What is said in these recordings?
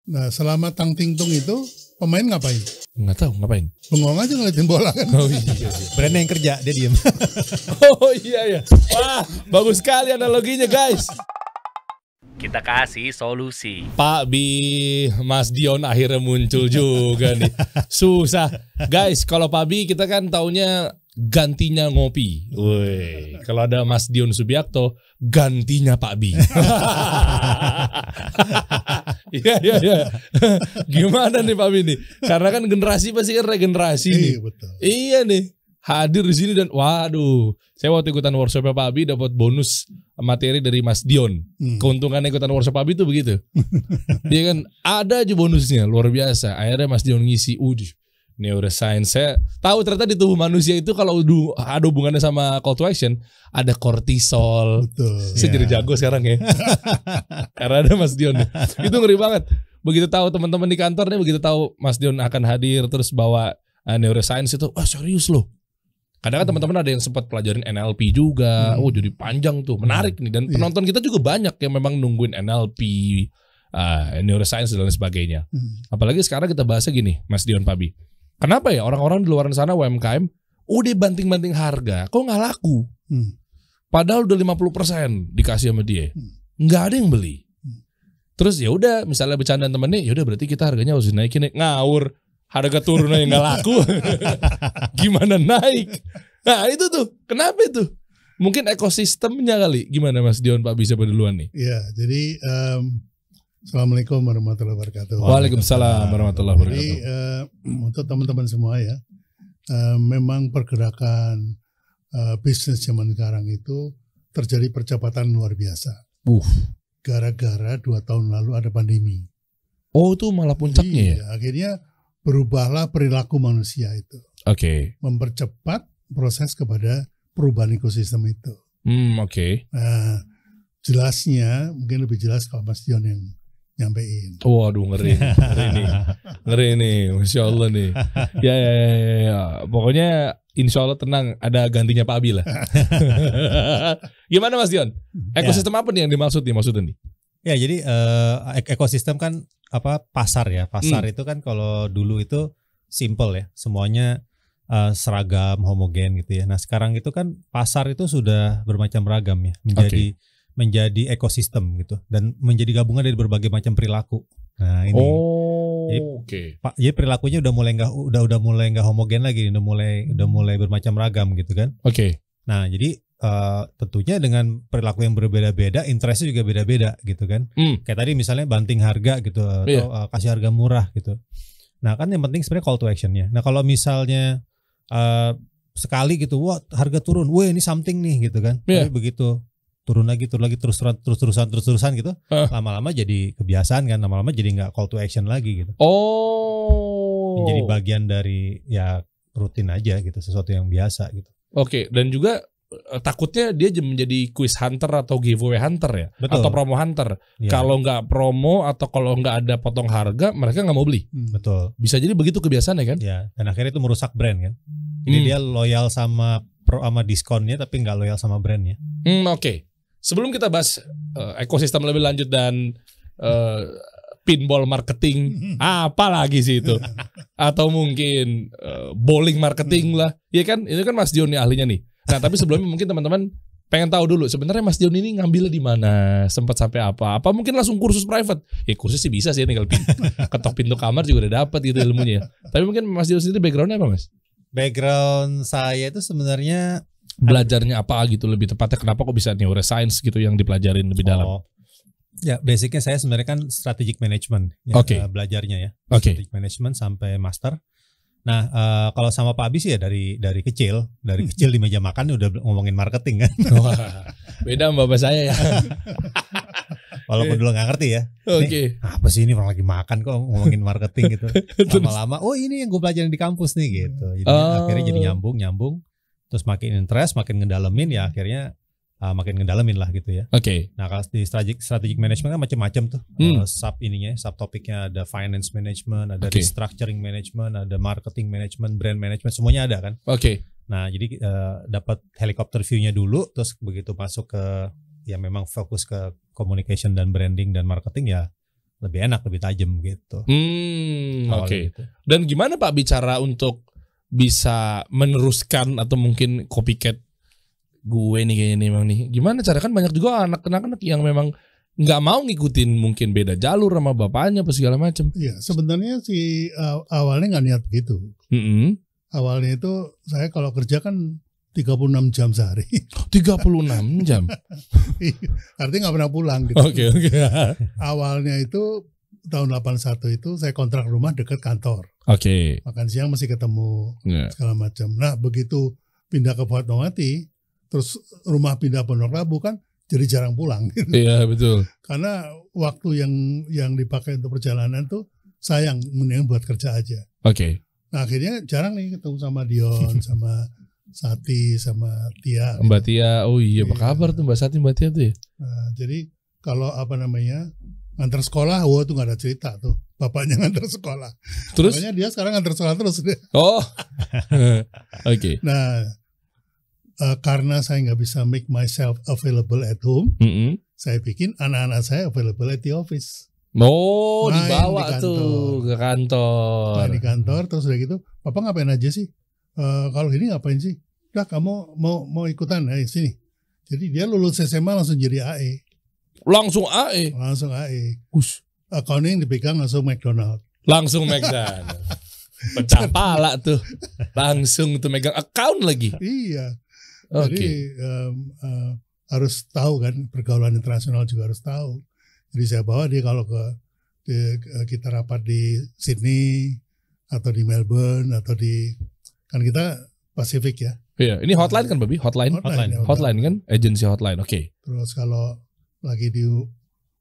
Nah selama Tang Ting Tung itu pemain ngapain? Nggak tahu ngapain. Bengong aja ngeliatin bola kan. Oh iya. Brandnya yang kerja, dia diem. Oh iya ya. Wah, bagus sekali analoginya guys. Kita kasih solusi. Pak Bi, Mas Dion akhirnya muncul juga nih. Susah. Guys, kalau Pak Bi kita kan taunya gantinya ngopi. Woi, kalau ada Mas Dion Subiakto, gantinya Pak Bi. Iya. Gimana nih Pak Bi nih? Karena kan generasi pasti kan regenerasi nih. Iya betul. Iya nih. Hadir di sini dan waduh, saya waktu ikutan workshopnya Pak Abi dapat bonus materi dari Mas Dion. Keuntungan ikutan workshop Pak Abi itu begitu. Dia kan ada aja bonusnya luar biasa. Akhirnya Mas Dion ngisi, neuroscience. Saya tahu ternyata di tubuh manusia itu kalau ada hubungannya sama call to action ada kortisol. Betul. Saya jadi jago sekarang ya. Karena ada Mas Dion. Itu ngeri banget. Begitu tahu teman-teman di kantor nih, begitu tahu Mas Dion akan hadir terus bawa neuroscience itu, wah serius loh. Kadang kan teman-teman ada yang sempat pelajarin NLP juga. Oh jadi panjang tuh, menarik nih. Dan penonton kita juga banyak yang memang nungguin NLP, neuroscience dan lain sebagainya. Apalagi sekarang kita bahasnya gini, Mas Dion Pabi. Kenapa ya orang-orang di luar sana UMKM udah banting-banting harga, kok nggak laku? Padahal udah 50% dikasih sama dia, nggak ada yang beli. Terus ya udah, misalnya bercandaan temennya, ya udah berarti kita harganya harus dinaikin. Ngawur. Harga turun aja nggak laku, gimana naik? Nah itu tuh, kenapa itu? Mungkin ekosistemnya kali. Gimana Mas Dion Pak bisa duluan nih? Iya, jadi Assalamualaikum warahmatullahi wabarakatuh. Waalaikumsalam warahmatullahi wabarakatuh. Jadi untuk teman-teman semua ya, memang pergerakan bisnis zaman sekarang itu terjadi percepatan luar biasa. Gara-gara 2 tahun lalu ada pandemi. Oh itu malah puncaknya ya? Akhirnya berubahlah perilaku manusia itu. Oke. Mempercepat proses kepada perubahan ekosistem itu. Oke. Nah, jelasnya mungkin lebih jelas kalau Mas Dion yang nyampein. Waduh ngeri nih, Masya Allah nih. Ya. Pokoknya Insya Allah tenang, ada gantinya Pak Abi lah. Gimana Mas Dion? Ekosistem apa nih yang dimaksud maksudnya nih? Ya jadi ekosistem kan pasar ya. Pasar itu kan kalau dulu itu simple ya. Semuanya seragam, homogen gitu ya. Nah sekarang itu kan pasar itu sudah bermacam ragam ya. Menjadi ekosistem gitu. Dan menjadi gabungan dari berbagai macam perilaku. Nah ini. Jadi perilakunya udah mulai nggak homogen lagi. Udah mulai bermacam ragam gitu kan. Nah jadi tentunya dengan perilaku yang berbeda-beda, interestnya juga beda-beda gitu kan. Kayak tadi misalnya banting harga gitu atau kasih harga murah gitu. Nah kan yang penting sebenarnya call to actionnya. Nah kalau misalnya sekali gitu, wah harga turun, wah ini something nih gitu kan. Tapi begitu turun lagi terus-terusan gitu, lama-lama jadi kebiasaan kan, lama-lama jadi nggak call to action lagi gitu. Jadi bagian dari ya rutin aja gitu, sesuatu yang biasa gitu. Dan juga takutnya dia menjadi quiz hunter atau giveaway hunter ya. Betul. Atau promo hunter. Kalau nggak promo atau kalau nggak ada potong harga, mereka nggak mau beli. Betul. Bisa jadi begitu kebiasaan ya kan? Ya. Dan akhirnya itu merusak brand kan. Jadi dia loyal sama diskonnya tapi nggak loyal sama brandnya. Sebelum kita bahas ekosistem lebih lanjut dan pinball marketing, apa lagi sih itu? Atau mungkin bowling marketing lah, ya kan? Itu kan Mas Dion nih ahlinya nih. Nah tapi sebelumnya mungkin teman-teman pengen tahu dulu sebenarnya Mas Dion ini ngambil di mana, sempat sampai apa? Apa mungkin langsung kursus private? Ya kursus sih bisa sih, tinggal ketok pintu kamar juga udah dapat gitu ilmunya. Tapi mungkin Mas Dion sendiri backgroundnya apa Mas? Background saya itu sebenarnya belajarnya apa gitu lebih tepatnya, kenapa kok bisa neuroscience gitu yang dipelajarin lebih dalam? Ya basicnya saya sebenarnya kan strategic management ya, belajarnya ya. Strategic management sampai master. Nah kalau sama Pak Abi sih ya dari kecil di meja makan udah ngomongin marketing kan. Wah, beda sama bapak saya ya. Walaupun dulu nggak ngerti ya. Apa sih ini orang lagi makan kok ngomongin marketing gitu. Lama-lama ini yang gue pelajarin di kampus nih gitu. Jadi akhirnya jadi nyambung. Terus makin interest, makin ngedalemin ya akhirnya makin ngedalemin lah gitu ya. Nah kalau di strategic management kan macam-macam tuh. Sub topiknya ada finance management, ada restructuring management, ada marketing management, brand management, semuanya ada kan. Nah jadi dapat helicopter view-nya dulu, terus begitu masuk ke ya memang fokus ke communication dan branding dan marketing ya lebih enak, lebih tajam gitu. Oke. Gitu. Dan gimana Pak bicara untuk bisa meneruskan atau mungkin copycat gue nih kayaknya nih memang nih. Gimana cara, kan banyak juga anak-anak yang memang nggak mau ngikutin mungkin beda jalur sama bapaknya apa segala macam. Iya, sebenarnya sih awalnya nggak niat begitu. Awalnya itu saya kalau kerja kan 36 jam sehari. 36 jam. Artinya nggak pernah pulang gitu. Oke. Awalnya itu tahun 81 itu saya kontrak rumah dekat kantor. Oke. Makan siang masih ketemu Yeah. segala macam. Nah, begitu pindah ke Fatmawati, terus rumah pindah Pondok Labu kan jadi jarang pulang. Gitu. Iya betul. Karena waktu yang dipakai untuk perjalanan tuh sayang, mendingan buat kerja aja. Oke. Nah, akhirnya jarang nih ketemu sama Dion, sama Sati, sama Tia. Mbak Tia, oh iya, apa Iya. kabar tuh Mbak Sati, Mbak Tia tuh ya? Nah, jadi kalau ngantar sekolah, tuh nggak ada cerita tuh. Bapaknya ngantar sekolah. Terus? Makanya dia sekarang ngantar sekolah terus. Oh, oke. Nah, karena saya nggak bisa make myself available at home, saya bikin anak-anak saya available at the office. Oh, Main dibawa di kantor. tuh ke kantor. Nah, di kantor terus udah gitu, Papa ngapain aja sih? Kalau gini ngapain sih? Udah, kamu mau ikutan? Sini. Jadi dia lulus SMA langsung jadi AE. Langsung AE. Langsung AE. Ush. Accounting dipegang langsung McDonald. Langsung megang. Pecah pala tuh. Langsung tuh megang account lagi. Iya. Oke. Jadi harus tahu kan, pergaulan internasional juga harus tahu. Jadi saya bawa dia kalau kita rapat di Sydney atau di Melbourne atau kan kita Pasifik ya. Iya, ini hotline kan Babi? Hotline Hotline. kan? Agensi hotline. Oke. Terus kalau lagi di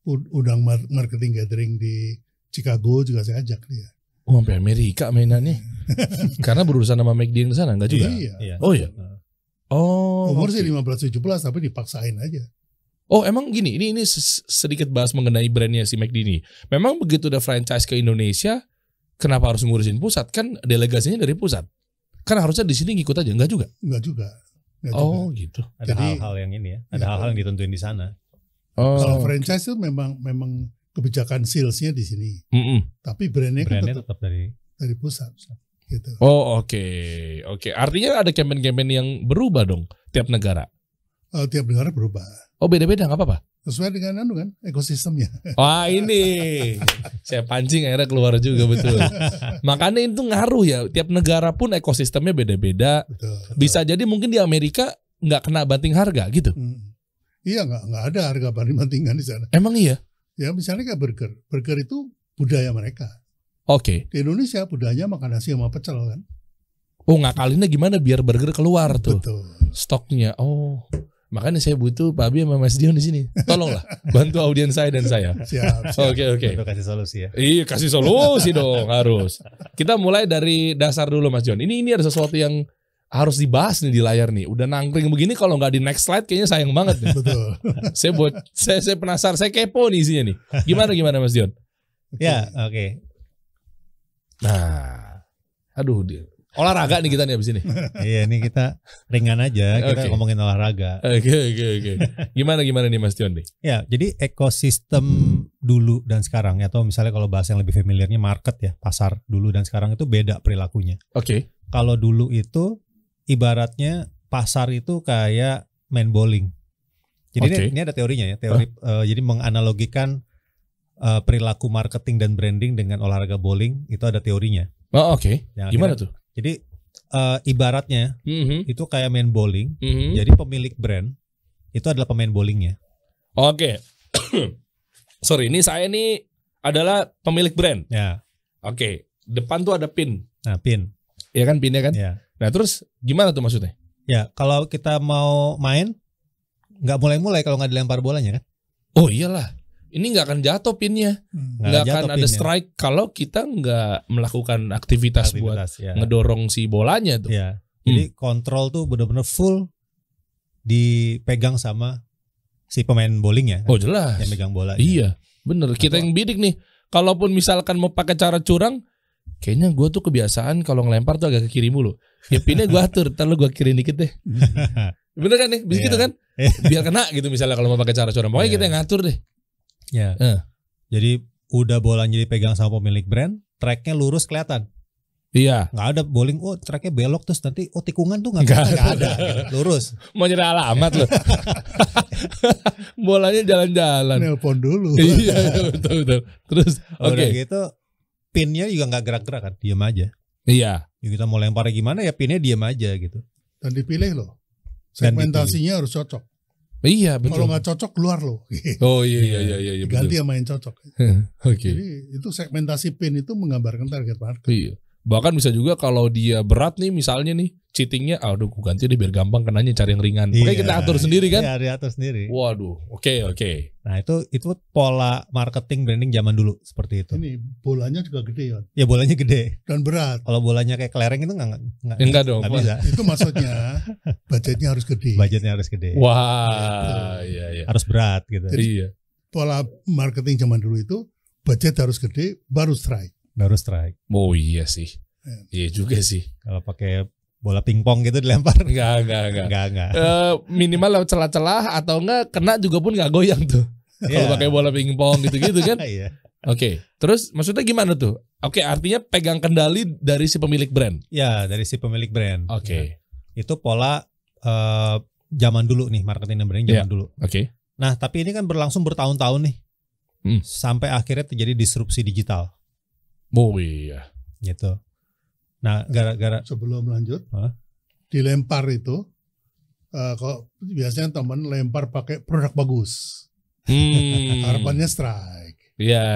udang marketing gathering di Chicago juga saya ajak dia. Oh, sampai Amerika mainannya. Karena berurusan sama McD yang di sana, enggak juga? Iya. Oh iya. Oh. Umur oke. sih 15-17 tapi dipaksain aja. Oh, emang gini, ini sedikit bahas mengenai brandnya si McD ini. Memang begitu udah franchise ke Indonesia, kenapa harus ngurusin pusat? Kan delegasinya dari pusat. Kan harusnya di sini ngikut aja, enggak juga? Enggak juga. Oh, gitu. Ada Jadi- hal-hal yang ini ya, ada Iya. hal-hal yang ditentuin di sana. Oh. Kalau franchise itu memang kebijakan salesnya di sini. Tapi brandnya kan Brandnya tetap tetap dari dari pusat. Gitu. Oh, oke. Artinya ada campaign-campaign yang berubah dong tiap negara. Tiap negara berubah. Oh, beda-beda, nggak apa-apa. Sesuai dengan kan ekosistemnya. Wah, ini saya pancing akhirnya keluar juga, betul. Makanya itu ngaruh ya. Tiap negara pun ekosistemnya beda-beda. Betul. Bisa jadi mungkin di Amerika nggak kena banting harga gitu. Iya, nggak ada harga banding-bandingan di sana. Emang iya? Ya misalnya kayak burger. Burger itu budaya mereka. Oke. Di Indonesia budayanya makan nasi sama pecel kan. Oh, ngakalinnya gimana biar burger keluar tuh Betul. stoknya. Oh, makanya saya butuh Pak Abi sama Mas Dion di sini. Tolonglah bantu audiens saya dan saya. Siap. Oke. untuk kasih solusi ya. Iya, kasih solusi dong harus. Kita mulai dari dasar dulu Mas Dion. Ini ada sesuatu yang harus dibahas nih di layar nih. Udah nangkring begini kalau nggak di next slide kayaknya sayang banget nih. Betul. saya penasaran, saya kepo nih isinya nih. Gimana Mas Dion? Ya, oke. Nah, aduh dia. Olahraga nih kita nih abis ini. Iya, ini kita ringan aja, kita Oke. ngomongin olahraga. Oke. Gimana nih Mas Dion nih? Ya, jadi ekosistem dulu dan sekarang, atau misalnya kalau bahasa yang lebih familiarnya market ya, pasar dulu dan sekarang itu beda perilakunya. Oke. Kalau dulu itu ibaratnya pasar itu kayak main bowling. Jadi Oke. ini ada teorinya ya, teori jadi menganalogikan perilaku marketing dan branding dengan olahraga bowling itu ada teorinya. Oh, oke. Yang Gimana akhirnya- tuh? Jadi ibaratnya itu kayak main bowling. Jadi pemilik brand itu adalah pemain bowlingnya. Oke. Sorry, ini saya nih adalah pemilik brand. Ya. Oke. Depan tuh ada pin. Nah, pin. Ya kan pinnya kan? Ya. Nah, terus gimana tuh maksudnya? Ya, kalau kita mau main nggak mulai-mulai kalau nggak dilempar bolanya kan? Oh iyalah. Ini nggak akan jatuh pinnya. Nggak akan jatuh ada pinnya. strike kalau kita nggak melakukan aktivitas buat ya. ngedorong si bolanya tuh. Ya. Jadi kontrol tuh benar-benar full dipegang sama si pemain bowling ya. Oh jelas. Yang megang bola. Iya, bener. Kita yang bidik nih. Kalaupun misalkan mau pakai cara curang, kayaknya gue tuh kebiasaan kalau ngelempar tuh agak ke kiri mulu. Ya pinnya gue atur, ntar lu gue kiri dikit deh. Bener kan nih? Begitu Iya. kan? Biar kena gitu misalnya kalau mau pakai cara curang. Pokoknya Iya. kita yang ngatur deh. Ya. Eh. Jadi udah bolanya dipegang sama pemilik brand, tracknya lurus kelihatan. Iya. Nggak ada bowling, tracknya belok terus nanti tikungan tuh nggak ada. Lurus. Mau nyari alamat loh. Bolanya jalan-jalan. Nelpon dulu. Iya betul. Terus Udah gitu pinnya juga nggak gerak-gerak kan, diem aja. Iya. Ya kita mau lemparnya gimana ya pinnya diem aja gitu. Dan dipilih loh. Segmentasinya harus cocok. Iya betul. Kalau nggak cocok keluar loh. Oh iya Ganti sama yang cocok. Oke. Jadi itu segmentasi pin itu menggambarkan target market. Iya. Bahkan bisa juga kalau dia berat nih misalnya nih cheatingnya, aduh gue ganti deh biar gampang kenanya cari yang ringan. Makanya kita atur sendiri kan? Iya diatur sendiri. Waduh, oke. Nah itu pola marketing branding zaman dulu seperti itu. Ini bolanya juga gede ya. Ya bolanya gede. Dan berat. Kalau bolanya kayak kelereng itu enggak dong. Nggak bisa. Itu maksudnya budgetnya harus gede. Budgetnya harus gede. Wah, iya. Harus berat gitu. Jadi, Iya. pola marketing zaman dulu itu budget harus gede baru strike. Baru strike. Oh iya sih. Iya juga sih. Kalau pakai bola pingpong gitu dilempar. Enggak. Minimal lewat celah-celah atau enggak kena juga pun enggak goyang tuh. Kalau pakai bola pingpong gitu-gitu kan. Iya. Oke. Terus maksudnya gimana tuh? Oke, artinya pegang kendali dari si pemilik brand. Ya, dari si pemilik brand. Oke. Ya. Itu pola zaman dulu nih, marketing dan branding zaman dulu. Oke. Nah, tapi ini kan berlangsung bertahun-tahun nih. Sampai akhirnya terjadi disrupsi digital. Oh iya. Gitu. Nah, gara-gara sebelum lanjut, dilempar itu, kok biasanya teman lempar pakai produk bagus, harapannya strike. Iya.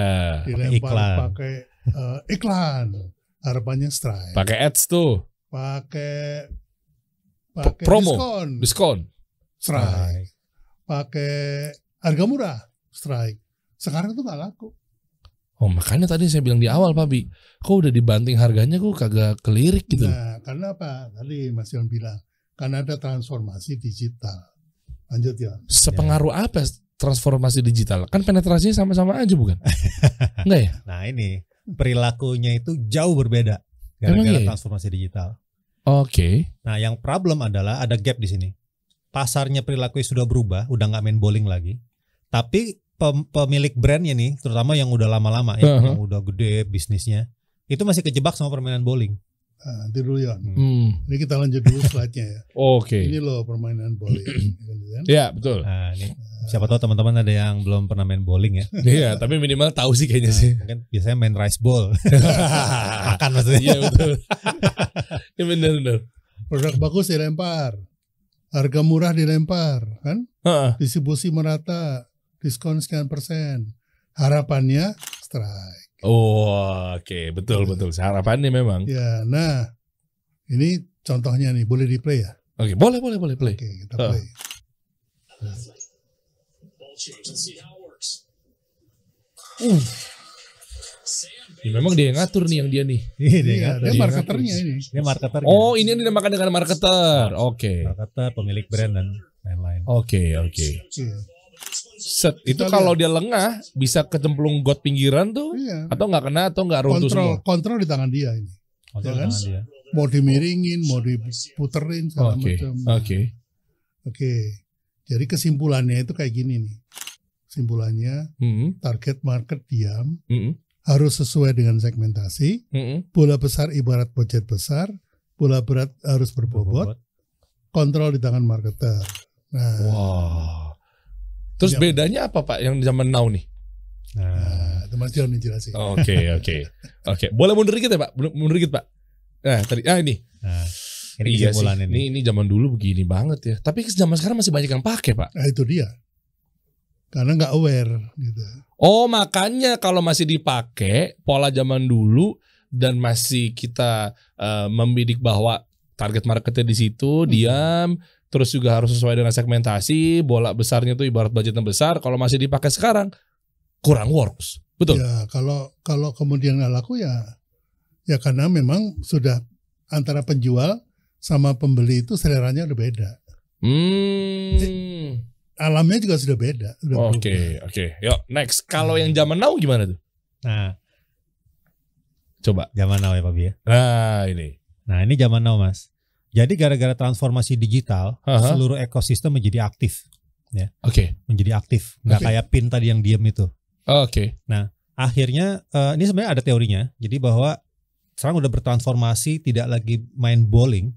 Dilempar pakai iklan, harapannya strike. Pakai ads tuh. Pakai promo, diskon, strike. Pakai harga murah, strike. Sekarang tuh nggak laku. Oh makanya tadi saya bilang di awal Pak Bi, kok udah dibanting harganya kok kagak kelirik gitu. Nah karena apa? Tadi Mas Yon bilang, karena ada transformasi digital. Lanjut ya. Sepengaruh apa transformasi digital? Kan penetrasinya sama-sama aja bukan? Enggak ya? Nah ini perilakunya itu jauh berbeda gara-gara transformasi digital. Oke. Nah yang problem adalah ada gap di sini. Pasarnya perilakunya sudah berubah, udah nggak main bowling lagi. Tapi pemilik brandnya nih, terutama yang udah lama-lama ya, yang udah gede bisnisnya, itu masih kejebak sama permainan bowling. Nanti dulu ya. Ini kita lanjut dulu slide-nya ya. Oke. Ini loh permainan bowling. Iya betul. Nah, ini siapa tahu teman-teman ada yang belum pernah main bowling ya. Iya, tapi minimal tahu sih kayaknya sih. Mungkin biasanya main rice ball. Makan maksudnya. Iya betul. Iya benar. Produk bagus dilempar, harga murah dilempar, kan? Distribusi merata. Diskon sekian persen, harapannya strike. Oh, oke. Betul. Harapannya memang. Ya, nah ini contohnya nih, boleh di play ya? Oke, boleh play. Oke, kita play. Ya, memang dia yang ngatur nih yang dia nih. Iya, dia marketernya ini. Dia marketer. Oh, ini yang dinamakan dengan marketer. Oke. Marketer, pemilik brand dan lain-lain. Oke. Set itu kalau dia lengah bisa kecemplung got pinggiran tuh, atau nggak kena atau nggak runtuh semua. Kontrol di tangan dia ini. Kontrol ya kan? tangan dia. Mau dimiringin, mau diputerin segala macam. Oke. Jadi kesimpulannya itu kayak gini nih. Kesimpulannya target market diam, harus sesuai dengan segmentasi. Bola besar ibarat budget besar, bola berat harus berbobot. Kontrol di tangan marketer. Nah. Wow. Terus bedanya apa Pak yang zaman now nih? Nah, itu Mas John jelasin. Oke. Boleh mundur dikit ya Pak? Mundur dikit Pak. Nah, tadi ini. Nah, ini kesimpulannya nih. Ini zaman dulu begini banget ya. Tapi zaman sekarang masih banyak yang pakai Pak. Nah, itu dia. Karena nggak aware gitu. Oh, makanya kalau masih dipakai pola zaman dulu dan masih kita membidik bahwa target marketnya di situ, diam. Terus juga harus sesuai dengan segmentasi, bola besarnya tuh ibarat budgetnya besar. Kalau masih dipakai sekarang kurang works, betul? Ya kalau kemudian nggak laku ya karena memang sudah antara penjual sama pembeli itu seleranya udah beda. Alamnya juga sudah beda. Oke. Yuk next. Kalau yang zaman now gimana tuh? Nah, coba. Zaman now ya Pak Bi ya. Nah ini zaman now Mas. Jadi gara-gara transformasi digital, seluruh ekosistem menjadi aktif, ya. Menjadi aktif, nggak kayak pin tadi yang diam itu. Oke. Nah, akhirnya ini sebenarnya ada teorinya. Jadi bahwa sekarang udah bertransformasi tidak lagi main bowling,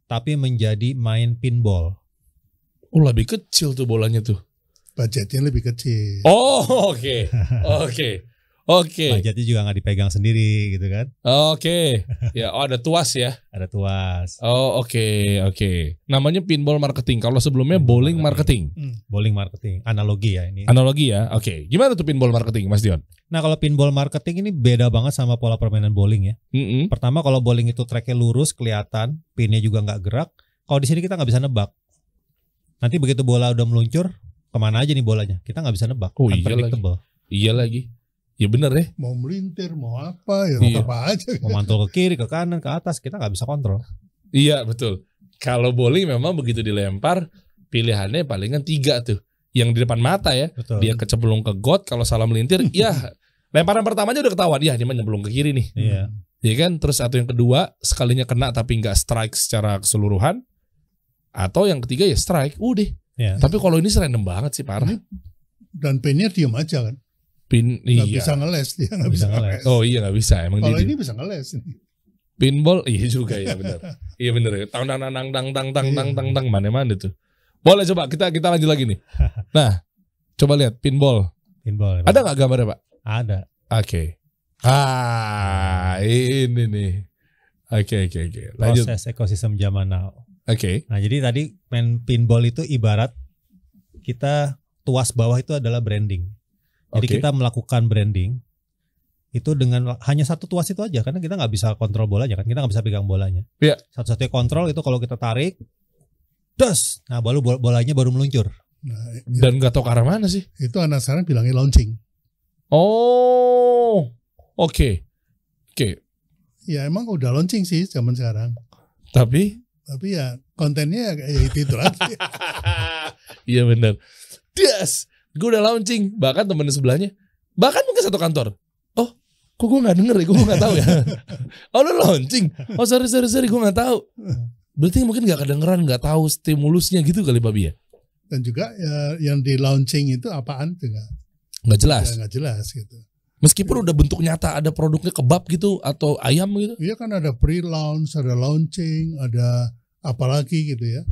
tapi menjadi main pinball. Oh, lebih kecil tuh bolanya tuh. Budgetnya lebih kecil. Oh, oke. Budgetnya juga nggak dipegang sendiri gitu kan. Oke. Ya, ada tuas ya. Ada tuas. Oh, oke. Namanya pinball marketing. Kalau sebelumnya bowling marketing. Bowling marketing. Analogi ya ini. Analogi ya. Oke. Gimana tuh pinball marketing, Mas Dion? Nah, kalau pinball marketing ini beda banget sama pola permainan bowling ya. Pertama, kalau bowling itu tracknya lurus, kelihatan, pinnya juga nggak gerak. Kalau di sini kita nggak bisa nebak. Nanti begitu bola udah meluncur, kemana aja nih bolanya? Kita nggak bisa nebak. Oh, iya lagi. Ya bener ya. Mau melintir, mau apa ya, apa aja. Mau mantul ke kiri, ke kanan, ke atas, kita nggak bisa kontrol. Iya betul. Kalau bowling memang begitu dilempar, pilihannya palingan 3 tuh. Yang di depan mata ya. Betul. Dia kecemplung ke got, kalau salah melintir, ya lemparan pertamanya udah ketahuan. Ya dia mah nyemplung ke kiri nih. Iya. Iya kan. Terus atau yang kedua, sekalinya kena tapi nggak strike secara keseluruhan. Atau yang ketiga ya strike, udah. Iya. Tapi kalau ini random banget sih, parah. Dan pinnya diam aja kan. Nggak bisa ngeles, dia nggak bisa ngeles. Oh iya nggak bisa emang. Kalau ini bisa ngeles. Pinball iya juga ya benar. Iya benar. Tang mana tuh. Boleh coba kita lanjut lagi nih. Nah, coba lihat pinball. Pinball. Ada nggak gambarnya Pak? Ada. Oke. Ini nih. Oke. Lanjut. Proses ekosistem zaman now. Oke. Nah, jadi tadi main pinball itu ibarat kita tuas bawah itu adalah branding. Jadi kita melakukan branding itu dengan hanya satu tuas itu aja, karena kita nggak bisa kontrol bolanya kan, kita nggak bisa pegang bolanya. Iya. Satu-satunya kontrol itu kalau kita tarik, nah baru bolanya baru meluncur. Nah, dan nggak tahu ke arah mana sih? Itu anak sekarang bilangnya launching. Oh, oke. Ya emang udah launching sih zaman sekarang. Tapi ya kontennya ya itu lagi. Iya benar. Gue udah launching, bahkan temen sebelahnya, bahkan mungkin satu kantor. Oh, kok gue nggak denger ya, gue nggak tahu ya. Oh lu launching? Oh sorry, gue nggak tahu. Berarti mungkin nggak kedengeran, nggak tahu stimulusnya gitu kali Babi ya. Dan juga ya, yang di launching itu apaan juga nggak jelas. Ya, nggak jelas gitu. Meskipun udah bentuk nyata, ada produknya kebab gitu atau ayam gitu. Iya kan ada pre-launch, ada launching, ada apalagi gitu ya.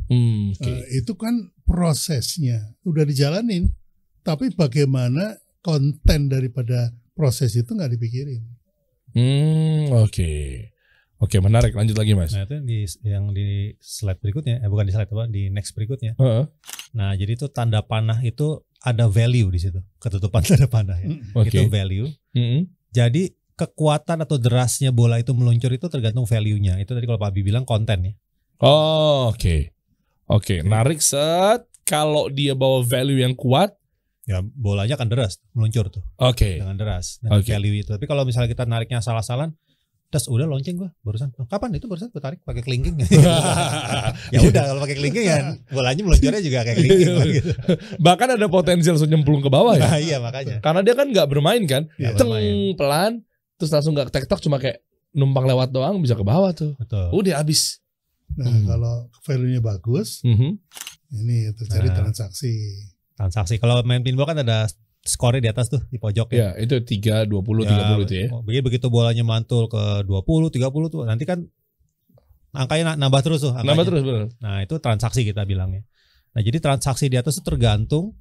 Itu kan prosesnya udah dijalanin. Tapi bagaimana konten daripada proses itu nggak dipikirin. Oke, menarik. Lanjut lagi Mas. Nah itu yang di slide berikutnya, bukan di slide di next berikutnya. Nah jadi itu tanda panah itu ada value di situ, ketutupan tanda panah ya. Itu value. Jadi kekuatan atau derasnya bola itu meluncur itu tergantung value-nya. Itu tadi kalau Pak Abi bilang konten ya. Oke, narik set. Kalau dia bawa value yang kuat, ya bolanya akan deras meluncur tuh. Dengan deras dengan value itu. Tapi kalau misalnya kita nariknya salah-salan, terus udah launching gua barusan. Kapan itu barusan gua tarik pakai kelingking. Ya udah kalau pakai kelingking ya bolanya meluncurnya juga kayak kelingking gitu. Bahkan ada potensial langsung nyemplung ke bawah ya. Nah, iya makanya. Karena dia kan nggak bermain kan. Bermain. Pelan terus langsung nggak tektok, cuma kayak numpang lewat doang bisa ke bawah tuh. Betul. Udah habis. Nah kalau value-nya bagus, ini terjadi transaksi. Kalau main pinball kan ada skornya di atas tuh di pojok ya. Ya, itu 3, 20, 30 itu ya. Begitu bolanya mantul ke 20, 30 tuh nanti kan angkanya nambah terus tuh. Nambah terus benar. Nah, itu transaksi kita bilangnya. Nah, jadi transaksi di atas itu tergantung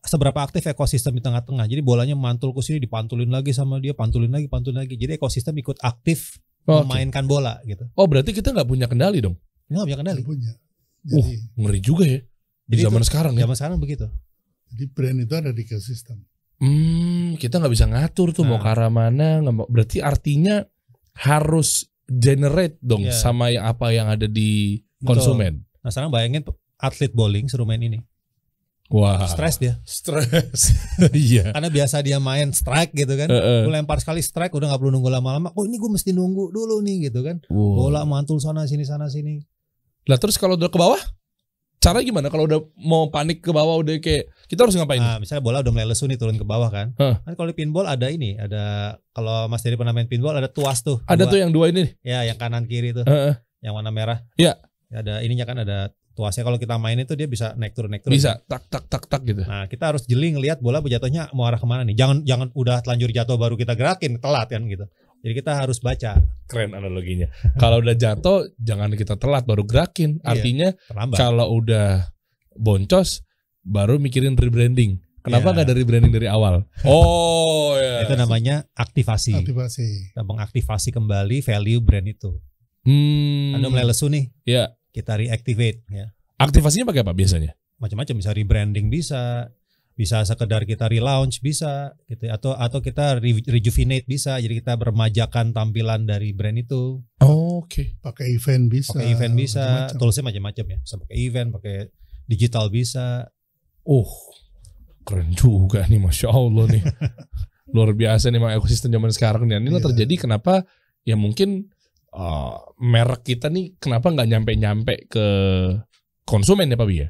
seberapa aktif ekosistem di tengah-tengah. Jadi bolanya mantul ke sini dipantulin lagi sama dia, pantulin lagi. Jadi ekosistem ikut aktif memainkan bola gitu. Oh, berarti kita nggak punya kendali dong? Nggak punya kendali. Punya. Jadi, ngeri juga ya. Di zaman sekarang ya. Zaman sekarang begitu. Jadi brand itu ada di ekosistem. Kita nggak bisa ngatur tuh mau ke arah mana. Berarti artinya harus generate dong sama apa yang ada di konsumen. Nah sekarang bayangin atlet bowling suruh main ini. Wah. Stres dia. Iya. Karena biasa dia main strike gitu kan. Gue lempar sekali strike udah nggak perlu nunggu lama-lama. Oh ini gue mesti nunggu dulu nih gitu kan. Bola mantul sana sini. Lah terus kalau udah ke bawah? Cara gimana kalau udah mau panik ke bawah udah kayak kita harus ngapain? Nah, misalnya bola udah mulai lesu nih turun ke bawah kan. Kan kalau di pinball ada kalau Mas Dery pernah main pinball ada tuas tuh. Ada tuh yang dua ini. Ya, yang kanan kiri tuh. Yang warna merah. Iya. Ada ininya kan ada Tuasnya kalau kita main itu dia bisa naik turun. Bisa tak gitu. Nah kita harus jeli ngelihat bola jatuhnya mau arah kemana nih. Jangan udah telanjur jatuh baru kita gerakin, telat kan gitu. Jadi kita harus baca. Keren analoginya. Kalau udah jatuh jangan kita telat baru gerakin. Artinya kalau udah boncos baru mikirin rebranding. Kenapa nggak dari branding dari awal? Oh ya. Itu namanya aktivasi. Kita mengaktifasi kembali value brand itu. Anda mulai lesu nih. Ya. Kita reactivate. Ya. Aktivasinya pakai apa biasanya? Macam-macam, bisa rebranding bisa sekedar kita relaunch bisa, gitu. Atau kita rejuvenate bisa. Jadi kita bermajakan tampilan dari brand itu. Oh, oke. Pakai event bisa. Toolsnya macam-macam ya. Bisa pakai event, pakai digital bisa. Keren juga nih, Masya Allah nih. Luar biasa nih memang ekosistem zaman sekarang nih. Ini terjadi kenapa ya mungkin merek kita nih kenapa nggak nyampe ke konsumen ya Pak Bi ya?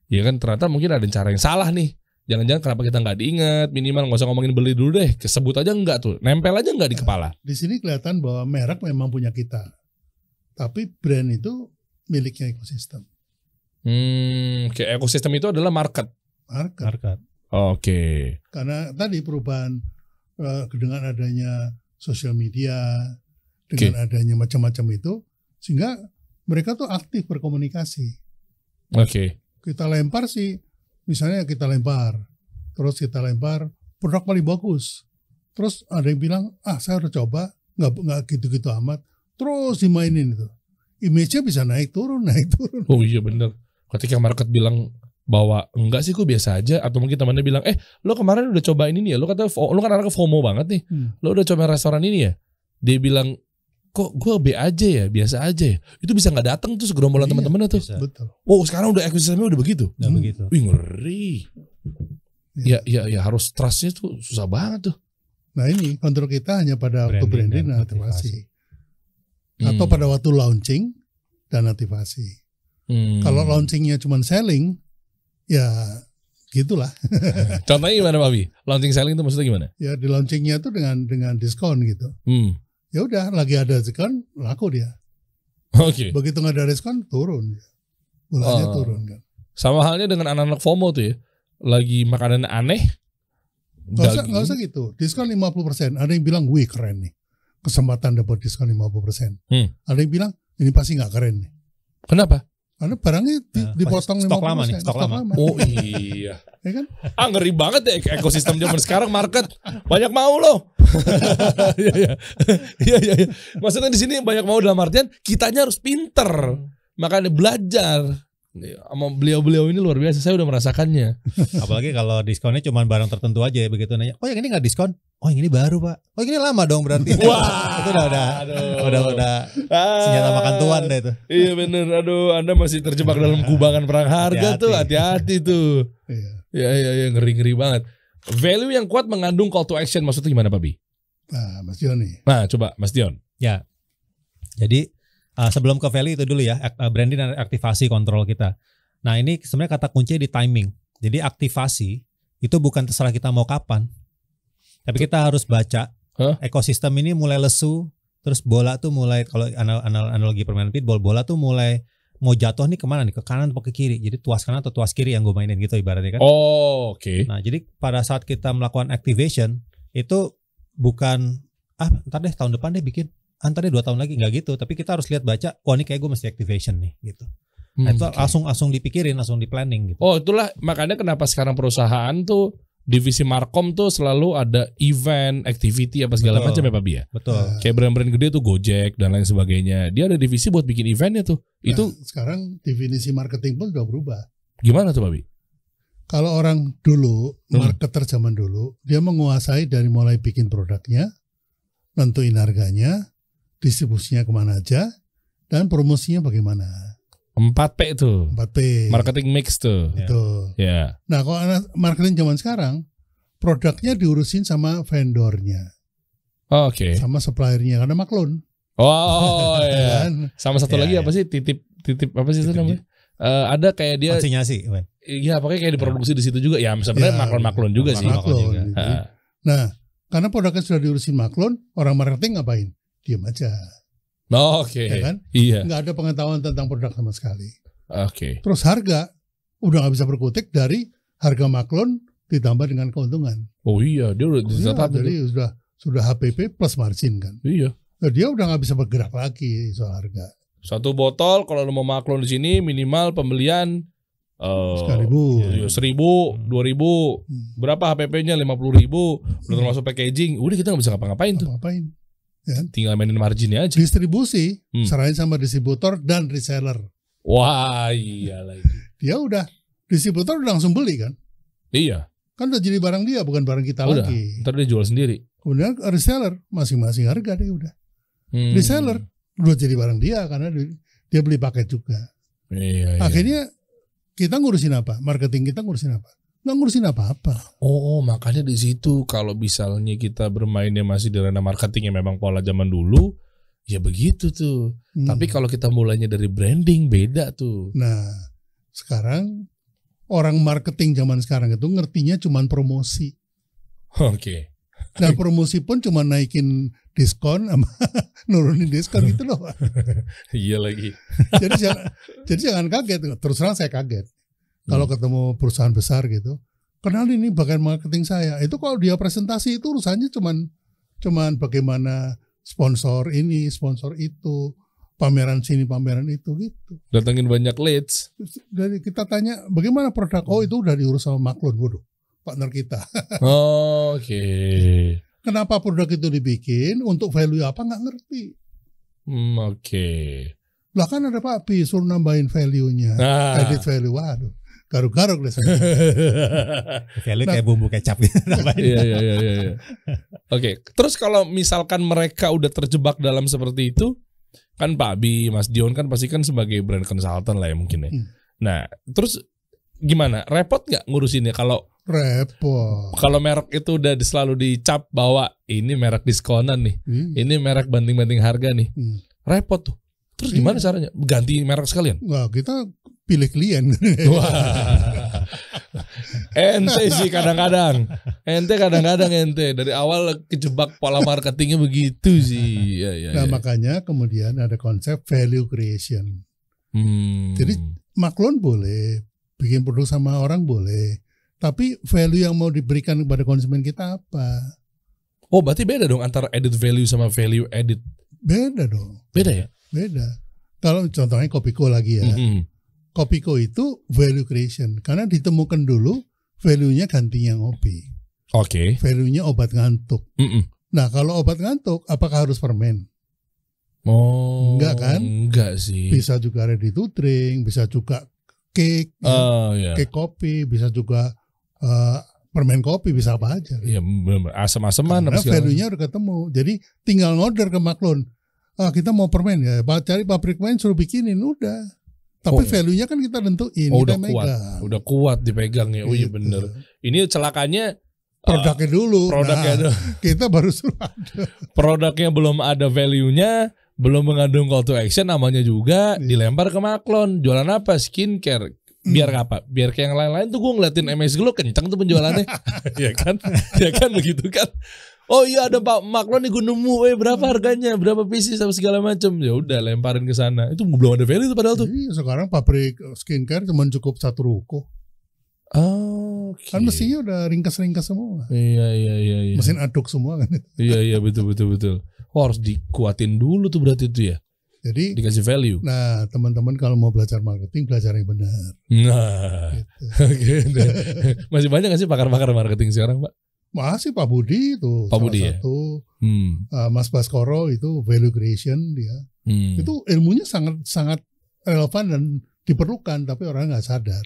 Ya kan ternyata mungkin ada cara yang salah nih. Jangan-jangan kenapa kita nggak diingat, minimal nggak usah ngomongin beli dulu deh. Kesebut aja nggak tuh, nempel aja nggak di kepala. Di sini kelihatan bahwa merek memang punya kita. Tapi brand itu miliknya ekosistem. Kayak ekosistem itu adalah market. Oke. Karena tadi perubahan dengan adanya sosial media, dengan adanya macam-macam itu, sehingga mereka tuh aktif berkomunikasi. Oke. Kita lempar sih, misalnya terus kita lempar produk paling bagus. Terus ada yang bilang, saya udah coba, nggak gitu-gitu amat. Terus dimainin itu, image-nya bisa naik turun. Oh iya bener. Ketika market bilang bahwa enggak sih kok biasa aja, atau mungkin temannya bilang lo kemarin udah coba ini nih ya, lo kata lo kan anaknya FOMO banget nih, lo udah coba restoran ini ya, dia bilang kok gue B aja ya, biasa aja ya, itu bisa nggak datang tuh segerombolan teman-temannya tuh. Betul. Sekarang udah ekosistemnya udah begitu. Wih ngeri. Ya harus trustnya tuh susah banget tuh. Nah ini kontrol kita hanya pada waktu branding dan aktivasi. Atau pada waktu launching dan aktivasi. Kalau launchingnya cuma selling, ya gitulah. Contohnya gimana Pak Bi? Launching selling itu maksudnya gimana? Ya di launchingnya tuh dengan diskon gitu. Ya udah lagi ada diskon laku dia. Oke. Begitu nggak ada diskon turun, bolanya turun kan. Sama halnya dengan anak-anak FOMO tuh ya. Lagi makanan aneh. Nggak usah gitu. Diskon 50%. Ada yang bilang wih keren nih. Kesempatan dapat diskon 50%. Ada yang bilang ini pasti nggak keren nih. Kenapa? Karena barangnya dipotong 50%. Stok lama. Oh iya. Ya kan? Ngeri banget ya ekosistem zaman sekarang market. Banyak mau loh. Iya. Maksudnya di sini banyak mau dalam artian kitanya harus pinter. Makanya belajar. Sama beliau-beliau ini luar biasa, saya udah merasakannya. Apalagi kalau diskonnya cuma barang tertentu aja ya, begitu nanya, yang ini nggak diskon? Yang ini baru Pak. Yang ini lama dong berarti. Wah, itu udah senjata makan tuan deh itu. Iya bener, Anda masih terjebak dalam kubangan perang harga tuh, hati-hati tuh. Iya, ngeri-ngeri banget. Value yang kuat mengandung call to action, maksudnya gimana Pak Bi? Nah, Mas Dion nih. Nah, coba Mas Dion. Ya, jadi sebelum ke value itu dulu ya, branding dan aktivasi kontrol kita. Nah ini sebenarnya kata kuncinya di timing. Jadi aktivasi itu bukan terserah kita mau kapan, tapi kita harus baca ekosistem ini mulai lesu, terus bola tuh mulai, kalau analogi permainan pitball, bola tuh mulai mau jatuh nih kemana nih, ke kanan atau ke kiri. Jadi tuas kanan atau tuas kiri yang gue mainin gitu ibaratnya kan. Oke. Nah jadi pada saat kita melakukan activation itu bukan ntar deh tahun depan deh bikin. Antar deh 2 tahun lagi, nggak gitu, tapi kita harus lihat baca, ini kayak gue mesti activation nih gitu. Nah, itu langsung dipikirin, langsung di planning gitu. Itulah makanya kenapa sekarang perusahaan tuh divisi Markom tuh selalu ada event, activity apa segala macam ya Pak Bi ya. Betul. Kayak brand-brand gede tuh Gojek dan lain sebagainya. Dia ada divisi buat bikin eventnya tuh. Itu sekarang definisi marketing pun udah berubah. Gimana tuh Pak Bi? Kalau orang dulu, marketer zaman dulu, dia menguasai dari mulai bikin produknya, nentuin harganya, distribusinya kemana aja, dan promosinya bagaimana. 4P tuh. 4P. Marketing mix tuh. Betul. Ya. Nah kalau marketing zaman sekarang, produknya diurusin sama vendornya. Oke. Sama suppliernya, karena maklun. Ya. Sama satu lagi apa sih, titip apa sih itu namanya? Ada kayak dia konsinyasi. Iya, pokoknya kayak diproduksi di situ juga. Ya sebenarnya maklun juga sih. Maklun. Nah, karena produknya sudah diurusin maklun, orang marketing ngapain? Diam aja. Oke. Ya kan? Iya. Nggak ada pengetahuan tentang produk sama sekali. Oke. Terus harga udah nggak bisa berkutik dari harga maklon ditambah dengan keuntungan. Oh iya, dia udah ditetapkan. Jadi sudah HPP plus margin kan. Iya. Nah, dia udah nggak bisa bergerak lagi soal harga. Satu botol kalau lu mau maklon di sini minimal pembelian 1.000, 2.000, berapa HPP-nya 50.000, udah termasuk packaging, udah kita nggak bisa ngapa-ngapain tuh. Ngapain? Ya. Tinggal mainin marginnya aja. Distribusi, serahin sama distributor dan reseller. Wah iya lagi. Dia udah distributor udah langsung beli kan? Iya. Kan udah jadi barang dia, bukan barang kita Udah. lagi. Ntar dia jual sendiri. Kemudian reseller masing-masing harga dia udah. Reseller udah jadi barang dia karena dia beli paket juga. Iya. Akhirnya kita ngurusin apa? Marketing kita ngurusin apa? Nggak ngurusin apa-apa. Oh, makanya di situ kalau misalnya kita bermainnya masih di ranah marketing yang memang pola zaman dulu, ya begitu tuh. Tapi kalau kita mulainya dari branding beda tuh. Nah, sekarang orang marketing zaman sekarang itu ngertinya cuman promosi. Oke. Dan promosi pun cuma naikin diskon sama nurunin diskon gitu loh. Iya lagi. Jadi jangan kaget. Terus terang saya kaget. Kalau ketemu perusahaan besar gitu, kenalin ini bagian marketing saya. Itu kalau dia presentasi itu urusannya cuman bagaimana sponsor ini, sponsor itu, pameran sini, pameran itu gitu. Datangin banyak leads. Dari kita tanya bagaimana produk, oh itu udah diurus sama Maklon, waduh, partner kita. Oke. Kenapa produk itu dibikin, untuk value apa nggak ngerti. Oke. Lah kan ada Pak Pi, suruh nambahin value-nya, edit value, waduh. Garuk-garuk deh saya. Value kayak bumbu kecap gitu. Iya. Oke, terus kalau misalkan mereka udah terjebak dalam seperti itu, kan Pak Abi, Mas Dion kan pasti kan sebagai brand consultant lah ya mungkin ya. Nah, terus gimana? Repot nggak ngurusinnya kalau repot? Kalau merek itu udah selalu dicap bahwa ini merek diskonan nih, ini merek banting-banting harga nih, repot tuh. Terus gimana caranya? Ganti merek sekalian? Wah, kita pilih klien. Wah. Ente sih kadang-kadang ente dari awal kejebak pola marketingnya begitu sih. Nah makanya kemudian ada konsep value creation. Jadi Maklon boleh bikin produk sama orang boleh, tapi value yang mau diberikan kepada konsumen kita apa? Oh berarti beda dong antara added value sama value added. Beda dong. Beda ya? Beda. Kalau contohnya Kopiko lagi ya. Kopiko itu value creation karena ditemukan dulu value-nya gantinya ngopi. Oke. Value-nya obat ngantuk. Nah kalau obat ngantuk apakah harus permen? Oh. Enggak kan? Enggak sih. Bisa juga ready to drink, bisa juga cake, cake kopi, bisa juga permen kopi, bisa apa aja. Iya benar. Asam-asaman. Karena value-nya udah ketemu. Jadi tinggal ngorder ke Maklon. Kita mau permen ya, cari pabrik permen suruh bikinin udah. Tapi value-nya kan kita tentuin. Oh, kita udah kuat. Udah kuat dipegang ya. Oh iya bener. Ini celakanya produknya dulu. Produknya kita baru suruh ada. Produknya belum ada value-nya, belum mengandung call to action, namanya juga dilempar ke Maklon. Jualan apa? Skincare. Biar apa? Biar kayak yang lain-lain tuh gue ngeliatin MS Glow kencang tuh penjualannya. Ya kan? Ya kan begitu kan? Oh iya ada Pak Maklon nih gue nemu, berapa harganya, berapa pieces sama segala macam. Ya udah lemparin ke sana. Itu belum ada value tuh padahal tuh. Iya, sekarang pabrik skincare cuma cukup satu ruko. Okay. Kan mestinya udah ringkas-ringkas semua. Iya. Mesin aduk semua kan. Iya betul. Oh, harus dikuatin dulu tuh berarti itu ya. Jadi dikasih value. Nah teman-teman kalau mau belajar marketing, belajar yang benar. Nah, gitu. Masih banyak nggak sih pakar-pakar marketing sekarang Pak? Masih Pak Budi itu Pak Budi satu, Mas Baskoro itu value creation dia. Itu ilmunya sangat relevan dan diperlukan, tapi orang nggak sadar.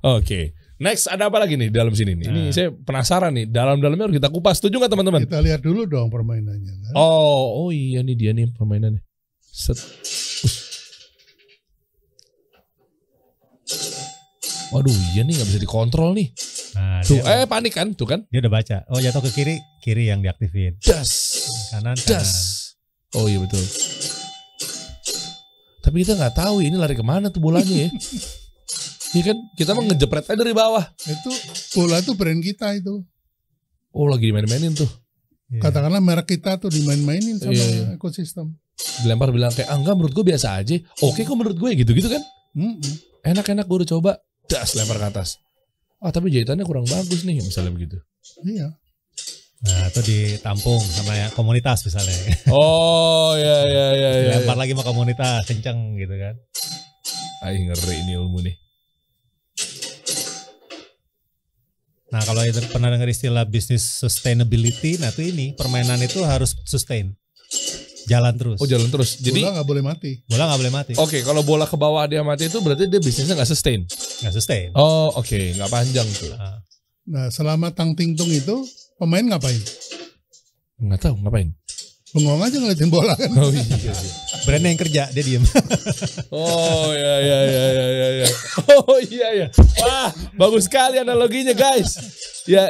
Oke. Next ada apa lagi nih dalam sini nih? Ini saya penasaran nih. Dalam-dalamnya harus kita kupas. Setuju nggak teman-teman? Kita lihat dulu dong permainannya. Kan? Oh iya nih dia nih permainannya. Set. Waduh iya nih nggak bisa dikontrol nih. Nah, tuh panik kan tuh kan? Dia udah baca. Oh jatuh ke kiri yang diaktifin. Das. Kanan. Oh iya betul. Tapi kita nggak tahu ini lari kemana tuh bolanya ya. Iya kan kita mau ngejepret aja dari bawah. Itu bola itu brand kita itu. Oh lagi dimain-mainin tuh. Katakanlah merek kita tuh dimain-mainin sama ekosistem. Dilempar bilang kayak enggak menurut gue biasa aja. Oke kok menurut gue gitu-gitu kan. Enak-enak gue udah coba. Das lempar ke atas. Tapi jahitannya kurang bagus nih misalnya begitu. Iya. Nah itu ditampung sama komunitas misalnya. Oh ya. Dilempar lagi sama komunitas kenceng gitu kan. Ngeri ini ilmu nih. Nah kalau pernah dengar istilah bisnis sustainability, nah itu ini permainan itu harus sustain, jalan terus. Oh jalan terus. Jadi bola nggak boleh mati. Bola nggak boleh mati. Oke, kalau bola ke bawah dia mati itu berarti dia bisnisnya nggak sustain. Nggak sustain. Oh oke, nggak panjang tuh. Nah selama tang ting tung itu pemain ngapain? Nggak tahu ngapain. Bengong aja ngeliatin bola kan. Oh iya. Brandnya yang kerja dia diem. Oh ya. Oh iya. Wah bagus sekali analoginya guys. Ya.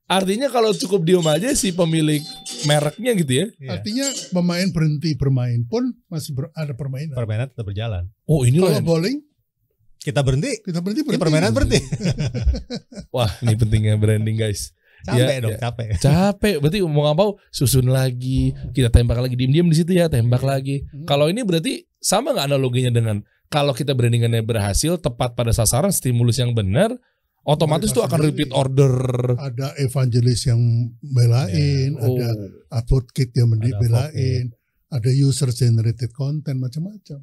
Artinya kalau cukup diem aja si pemilik mereknya gitu ya. Artinya pemain berhenti bermain pun masih ada permainan. Permainan tetap berjalan. Oh ini Kalau bowling kita berhenti. Ya, permainan berhenti. Wah ini pentingnya branding guys. Capek dong. Capek. Berarti mau nggak mau susun lagi, kita tembak lagi, diem di situ ya, tembak lagi. Kalau ini berarti sama nggak analoginya dengan kalau kita brandingannya berhasil, tepat pada sasaran, stimulus yang benar, otomatis tuh akan repeat order. Ada evangelis yang belain, ada advocate yang belain, ada user generated content macam-macam.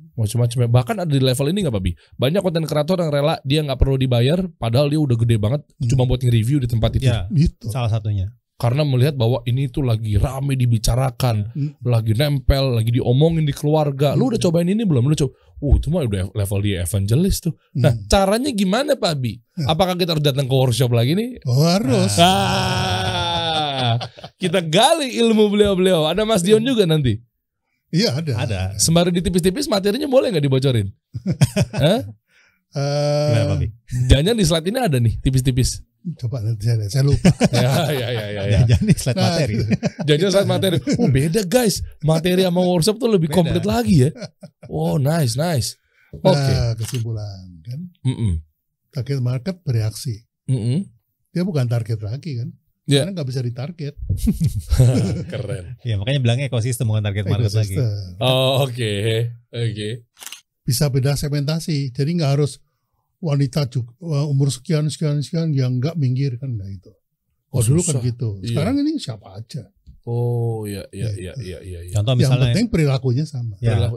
Bahkan ada di level ini nggak Babi? Banyak konten kreator yang rela dia nggak perlu dibayar, padahal dia udah gede banget, cuma buat nge-review di tempat itu. Ya, gitu. Salah satunya. Karena melihat bahwa ini tuh lagi rame dibicarakan, lagi nempel, lagi diomongin di keluarga. Lu udah cobain ini belum? Lu coba. Itu mah udah level dia evangelis tuh. Nah, caranya gimana Pak Bi? Apakah kita harus datang ke workshop lagi nih? Oh, harus. Kita gali ilmu beliau-beliau. Ada Mas Dion juga nanti. Iya ada. Sembari ditipis-tipis materinya boleh nggak dibocorin? Gimana, Papi? Jangan di slide ini ada nih tipis-tipis. Coba nanti saya lupa. Ya. Jangan di slide materi. Jangan slide materi. Oh beda guys. Materi sama workshop tuh lebih komplit lagi ya. Oh nice. Oke. Kesimpulan kan. Target market bereaksi. Dia bukan target lagi kan. Karena nggak bisa ditarget. Keren. Ya makanya bilangnya ekosistem bukan target market lagi. Oh oke. Bisa beda segmentasi. Jadi nggak harus wanita umur sekian yang nggak minggir kan nggak itu. Dulu kan gitu. Sekarang ini siapa aja. Oh iya. Contoh misalnya. Yang penting perilakunya sama. Ya.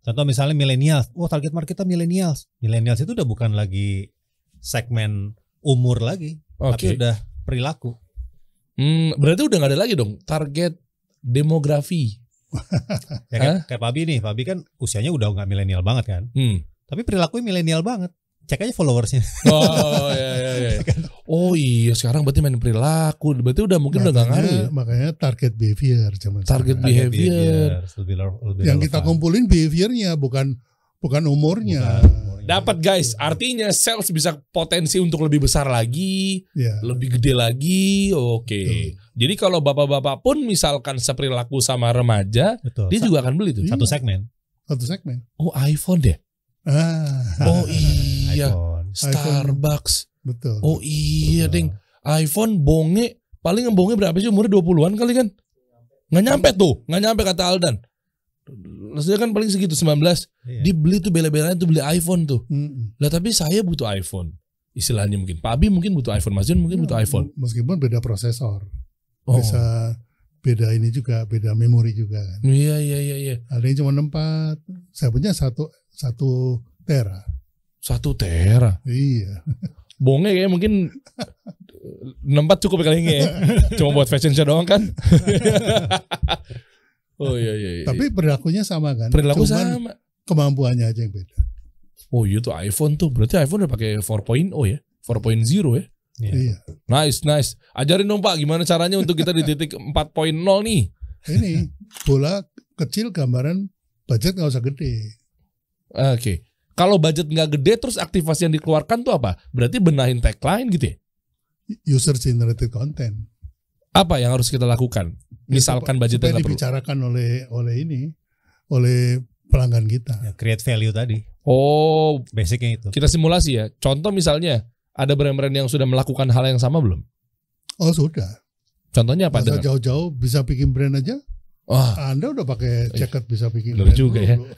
Contoh misalnya milenial. Target market kita milenials. Milenials itu udah bukan lagi segmen umur lagi, tapi udah perilaku. Berarti udah gak ada lagi dong target demografi. Ya kayak Pabi nih, Pabi kan usianya udah gak milenial banget kan. Tapi perilakunya milenial banget. Cek aja followersnya. Oh iya. Oh iya sekarang berarti main perilaku. Berarti udah mungkin udah gak ngaruh ya. Makanya target behavior. Target behavior. Yang kita kumpulin behaviornya bukan umurnya. Dapat guys, artinya sales bisa potensi untuk lebih besar lagi, lebih gede lagi. Oke. Jadi kalau bapak-bapak pun misalkan seperilaku sama remaja, dia juga akan beli tuh. Satu segmen. Oh iPhone deh. Oh iya. Starbucks. Betul. Oh iya ding. iPhone bonge, paling bonge berapa sih umurnya 20-an kali kan? Nggak nyampe kata Aldan. Maksudnya kan paling segitu 19. Dibeli tuh bela-belanya tuh beli iPhone tuh. Lah tapi saya butuh iPhone. Istilahnya mungkin. Pak Abi mungkin butuh iPhone, Mas Jun mungkin butuh iPhone. Meskipun beda prosesor. Bisa beda ini juga, beda memori juga kan. Iya. Ada yang cuma 4. Saya punya 1 tera. 1 tera. Iya. Bonge kayak mungkin 64 cukup kali ini ya. Cuma buat fashion show doang kan. Oh iya. Tapi perilakunya sama kan? Perilaku sama. Kemampuannya aja yang beda. Oh iya tuh iPhone tuh. Berarti iPhone udah pakai 4.0 ya? 4.0 ya? Iya. Nice. Ajarin dong Pak gimana caranya untuk kita di titik 4.0 nih. Ini bola kecil gambaran budget nggak usah gede. Oke. Kalau budget nggak gede terus aktivasi yang dikeluarkan tuh apa? Berarti benahin tagline gitu ya? User generated content. Apa yang harus kita lakukan? Misalkan budgetnya nggak perlu. Dibicarakan oleh pelanggan kita. Ya, create value tadi. Oh, basicnya itu. Kita simulasi ya. Contoh misalnya ada brand-brand yang sudah melakukan hal yang sama belum? Oh sudah. Contohnya apa? Jauh-jauh bisa bikin brand aja. Wah, Anda udah pakai jaket bisa bikin bener brand juga ya. dulu.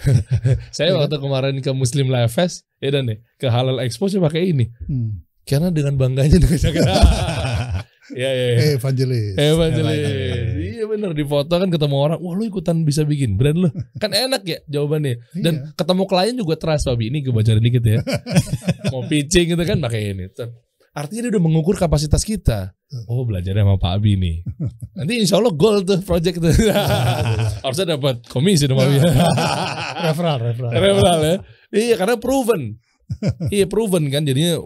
Saya waktu kemarin ke Muslim Life Fest, ya dan nih ke Halal Expo saya pakai ini. Karena dengan bangganya dengan jaket. Ya. Evangelis. Iya bener, di foto kan ketemu orang, wah lu ikutan bisa bikin brand lu. Kan enak ya jawabannya. Dan ketemu klien juga trust, Babi. Ini gue bacain dikit ya. Mau pitching gitu kan pakai ini. Artinya dia udah mengukur kapasitas kita. Oh, belajarnya sama Pak Abi nih. Nanti insya Allah goal tuh project tuh. Harusnya dapat komisi dong Abi. Referral ya. Iya, karena proven. Iya, proven kan jadinya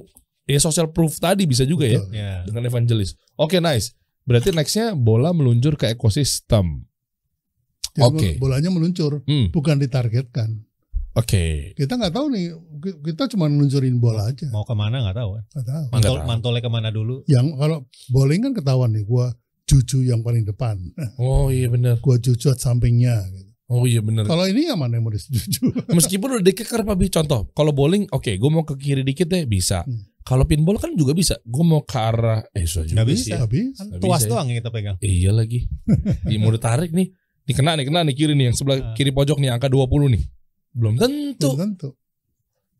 ya social proof tadi bisa juga ya. Dengan evangelis. Oke, nice. Berarti nextnya bola meluncur ke ekosistem. Oke. Bolanya meluncur, bukan ditargetkan. Oke. Kita nggak tahu nih, kita cuma ngeluncurin bola aja. Mau kemana nggak tahu kan? Nggak tahu. Mantolnya kemana dulu? Yang kalau bowling kan ketahuan nih, gua juju yang paling depan. Oh iya benar. Gua jujuat sampingnya. Gitu. Oh iya benar. Kalau ini yang mana yang mau dijuju? Meskipun udah dikeker Pak Bi. Contoh, kalau bowling, oke, gue mau ke kiri dikit deh bisa. Kalau pinball kan juga bisa. Gue mau ke arah, susah juga nggak sih. bisa. Kan tuas doang yang kita pegang. Iya lagi. Mau ditarik nih. Kena nih kiri nih yang sebelah kiri pojok nih angka 20 nih. Belum tentu.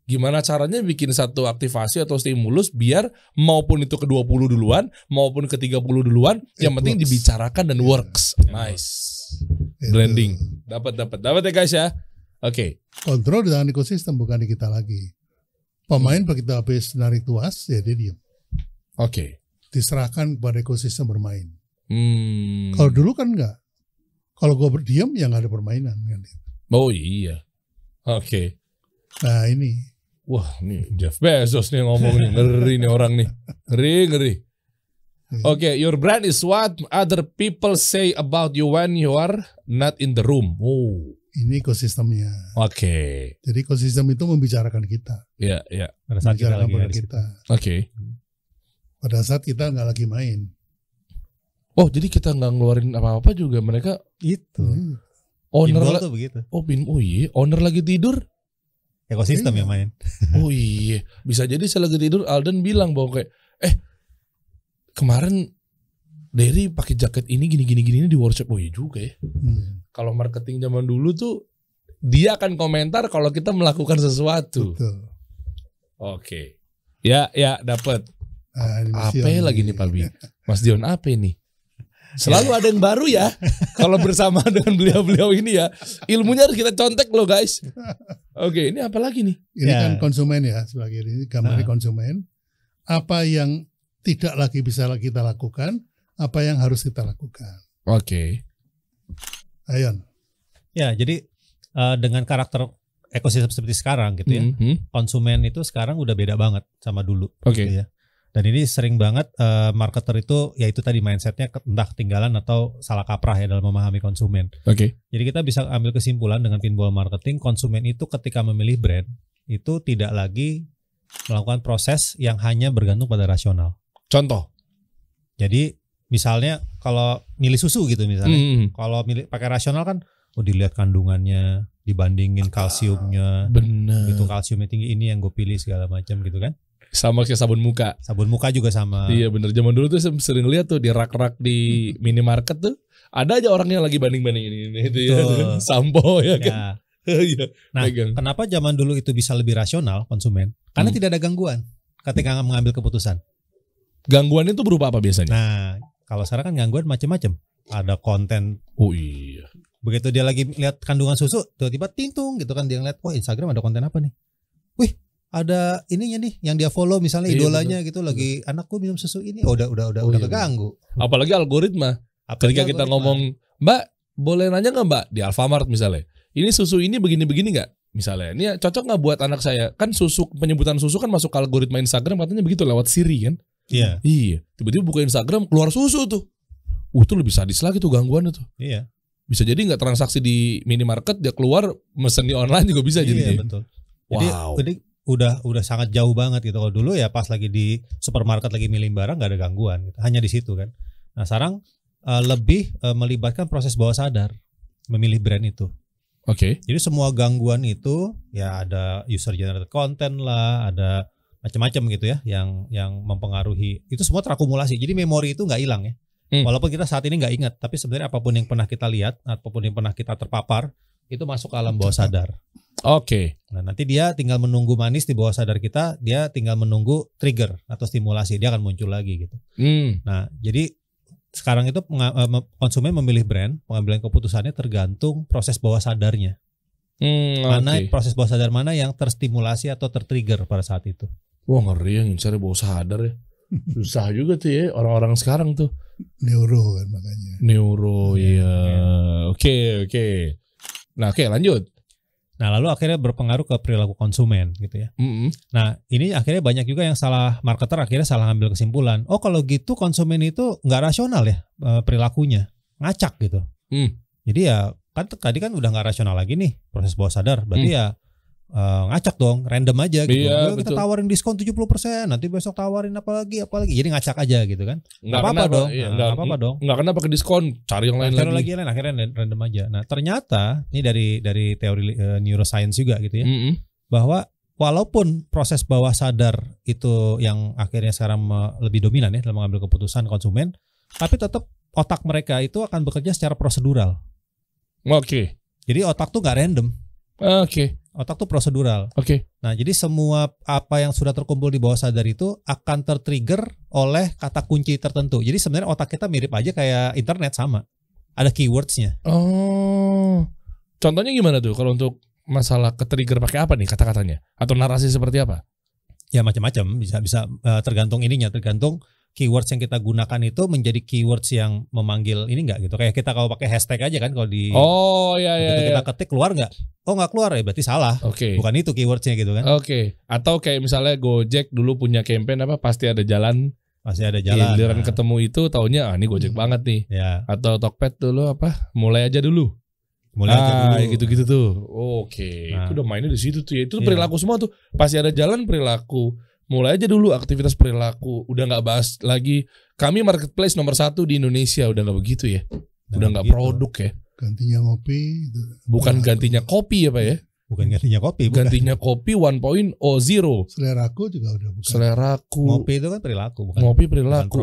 Gimana caranya bikin satu aktivasi atau stimulus biar maupun itu ke 20 duluan, maupun ke 30 duluan, yang penting dibicarakan dan works. Nice. Blending. Dapat ya guys ya. Oke. Kontrol di tangan ekosistem, bukan di kita lagi. Pemain begitu habis narik tuas, ya dia diam. Oke. Diserahkan kepada ekosistem bermain. Kalau dulu kan enggak. Kalau gue berdiam, ya nggak ada permainan kan. Oh iya. Oke. Nah ini. Wah nih Jeff Bezos nih ngomong nih. Ngeri nih orang nih. Ngeri. Oke, your brand is what other people say about you when you are not in the room. Oh. Ini ekosistemnya. Oke. Jadi ekosistem itu membicarakan kita. Iya. Pada saat kita lagi pada kita. Oke. Pada saat kita nggak lagi main. Oh, jadi kita nggak ngeluarin apa-apa juga mereka itu. Owner tuh begitu. Oh iya, owner lagi tidur. Ekosistem yang main. Oh iya, bisa jadi saya lagi tidur Alden bilang bahwa kayak kemarin Derry pakai jaket ini gini di workshop. Oh iya juga ya. Kalau marketing zaman dulu tuh dia akan komentar kalau kita melakukan sesuatu. Betul. Oke. Ya dapat. Apa lagi nih Pak Bi? Mas Dion apa ini? Selalu ada yang baru ya. Kalau bersama dengan beliau-beliau ini ya, ilmunya harus kita contek loh guys. Oke, ini apa lagi nih? Ini kan konsumen ya, sebagai ini gambar konsumen. Apa yang tidak lagi bisa kita lakukan, apa yang harus kita lakukan. Oke. Ayon. Ya, jadi dengan karakter ekosistem seperti sekarang gitu ya, konsumen itu sekarang udah beda banget sama dulu. Oke. Gitu ya. Dan ini sering banget marketer itu ya itu tadi mindsetnya entah ketinggalan atau salah kaprah ya dalam memahami konsumen. Oke. Jadi kita bisa ambil kesimpulan dengan pinball marketing, konsumen itu ketika memilih brand itu tidak lagi melakukan proses yang hanya bergantung pada rasional. Contoh. Jadi misalnya kalau milih susu gitu misalnya, kalau milih pakai rasional kan, dilihat kandungannya, dibandingin kalsiumnya, bener. Gitu kalsiumnya tinggi ini yang gue pilih segala macam gitu kan. Sama kayak sabun muka. Sabun muka juga sama. Iya bener, zaman dulu tuh sering lihat tuh di rak-rak di minimarket tuh ada aja orang yang lagi banding-bandingin ini itu ya. Sampo ya kan. Ya. Nah, kenapa zaman dulu itu bisa lebih rasional konsumen? Karena tidak ada gangguan ketika mengambil keputusan. Gangguan itu berupa apa biasanya? Nah, kalau sekarang kan gangguan macam-macam. Ada konten. Oh iya. Begitu dia lagi lihat kandungan susu, tiba-tiba tintung gitu kan, dia ngeliat, wah Instagram ada konten apa nih? Wih, ada ininya nih yang dia follow misalnya idolanya gitu lagi anakku minum susu ini. Udah keganggu. Apalagi algoritma. Ketika kita ngomong, "Mbak, boleh nanya nggak Mbak di Alfamart misalnya? Ini susu ini begini-begini nggak?" Misalnya, ini cocok nggak buat anak saya? Kan susu, penyebutan susu kan masuk ke algoritma Instagram katanya begitu lewat Siri kan? Iya. Tiba-tiba buka Instagram keluar susu tuh. Itu lebih sadis lagi tuh gangguannya tuh. Iya. Bisa jadi nggak transaksi di minimarket, dia keluar mesen di online juga bisa jadi. Iya betul. Wow. Jadi udah sangat jauh banget gitu. Kalau dulu ya pas lagi di supermarket lagi milih barang nggak ada gangguan gitu. Hanya di situ kan. Nah sekarang lebih melibatkan proses bawah sadar memilih brand itu. Oke. Jadi semua gangguan itu ya ada user generated content lah, ada macam-macam gitu ya yang mempengaruhi. Itu semua terakumulasi. Jadi memori itu nggak hilang ya. Walaupun kita saat ini nggak ingat, tapi sebenarnya apapun yang pernah kita lihat, apapun yang pernah kita terpapar, itu masuk ke alam bawah sadar. Oke. Nah, nanti dia tinggal menunggu manis di bawah sadar kita, dia tinggal menunggu trigger atau stimulasi, dia akan muncul lagi gitu. Nah, jadi sekarang itu konsumen memilih brand, pengambilan keputusannya tergantung proses bawah sadarnya. Proses bawah sadar mana yang terstimulasi atau tertrigger pada saat itu. Wah, ngeri yang cari bawah sadar ya. Susah juga tuh ya orang-orang sekarang tuh. Neuro kan makanya. Neuro ya. Oke. Nah, lanjut. Nah, lalu akhirnya berpengaruh ke perilaku konsumen gitu ya. Nah, ini akhirnya banyak juga yang salah, marketer akhirnya salah ngambil kesimpulan. Oh, kalau gitu konsumen itu nggak rasional ya perilakunya, ngacak gitu. Jadi ya kan tadi kan udah nggak rasional lagi nih proses bawah sadar, berarti ya ngacak dong, random aja gitu. Iya, kita tawarin diskon 70%, nanti besok tawarin apa lagi. Jadi ngacak aja gitu kan. Nggak apa-apa dong. Nggak apa-apa dong. Nggak kena pakai diskon, cari yang lain lagi. Akhirnya random aja. Nah, ternyata ini dari teori neuroscience juga gitu ya. Bahwa walaupun proses bawah sadar itu yang akhirnya sekarang lebih dominan ya dalam mengambil keputusan konsumen, tapi tetap otak mereka itu akan bekerja secara prosedural. Oke. Jadi otak tuh nggak random. Oke. Otak tuh prosedural. Oke. Nah, jadi semua apa yang sudah terkumpul di bawah sadar itu akan tertrigger oleh kata kunci tertentu. Jadi sebenarnya otak kita mirip aja kayak internet, sama. Ada keywordsnya. Oh. Contohnya gimana tuh kalau untuk masalah ke-trigger pakai apa nih kata-katanya? Atau narasi seperti apa? Ya macam-macam, bisa tergantung tergantung keywords yang kita gunakan itu menjadi keywords yang memanggil ini enggak gitu. Kayak kita kalau pakai hashtag aja kan kalau di kita ketik keluar enggak? Oh, enggak keluar ya berarti salah. Bukan itu keywordsnya gitu kan. Atau kayak misalnya Gojek dulu punya campaign apa pasti ada jalan. Giliran ketemu itu taunya ini Gojek banget nih. Ya. Atau Tokped dulu apa? Mulai aja dulu. Gitu-gitu tuh. Itu udah mainnya di situ tuh ya. Itu perilaku semua tuh. Pasti ada jalan perilaku. Mulai aja dulu aktivitas perilaku. Udah gak bahas lagi kami marketplace nomor 1 di Indonesia. Udah gak begitu ya. Udah gak produk ya. Gantinya ngopi gitu. Bukan gantinya kopi ya Pak ya. Bukan gantinya kopi. Gantinya kopi 1.0. Seleraku juga udah bukan. Seleraku. Ngopi itu kan perilaku, bukan. Ngopi perilaku.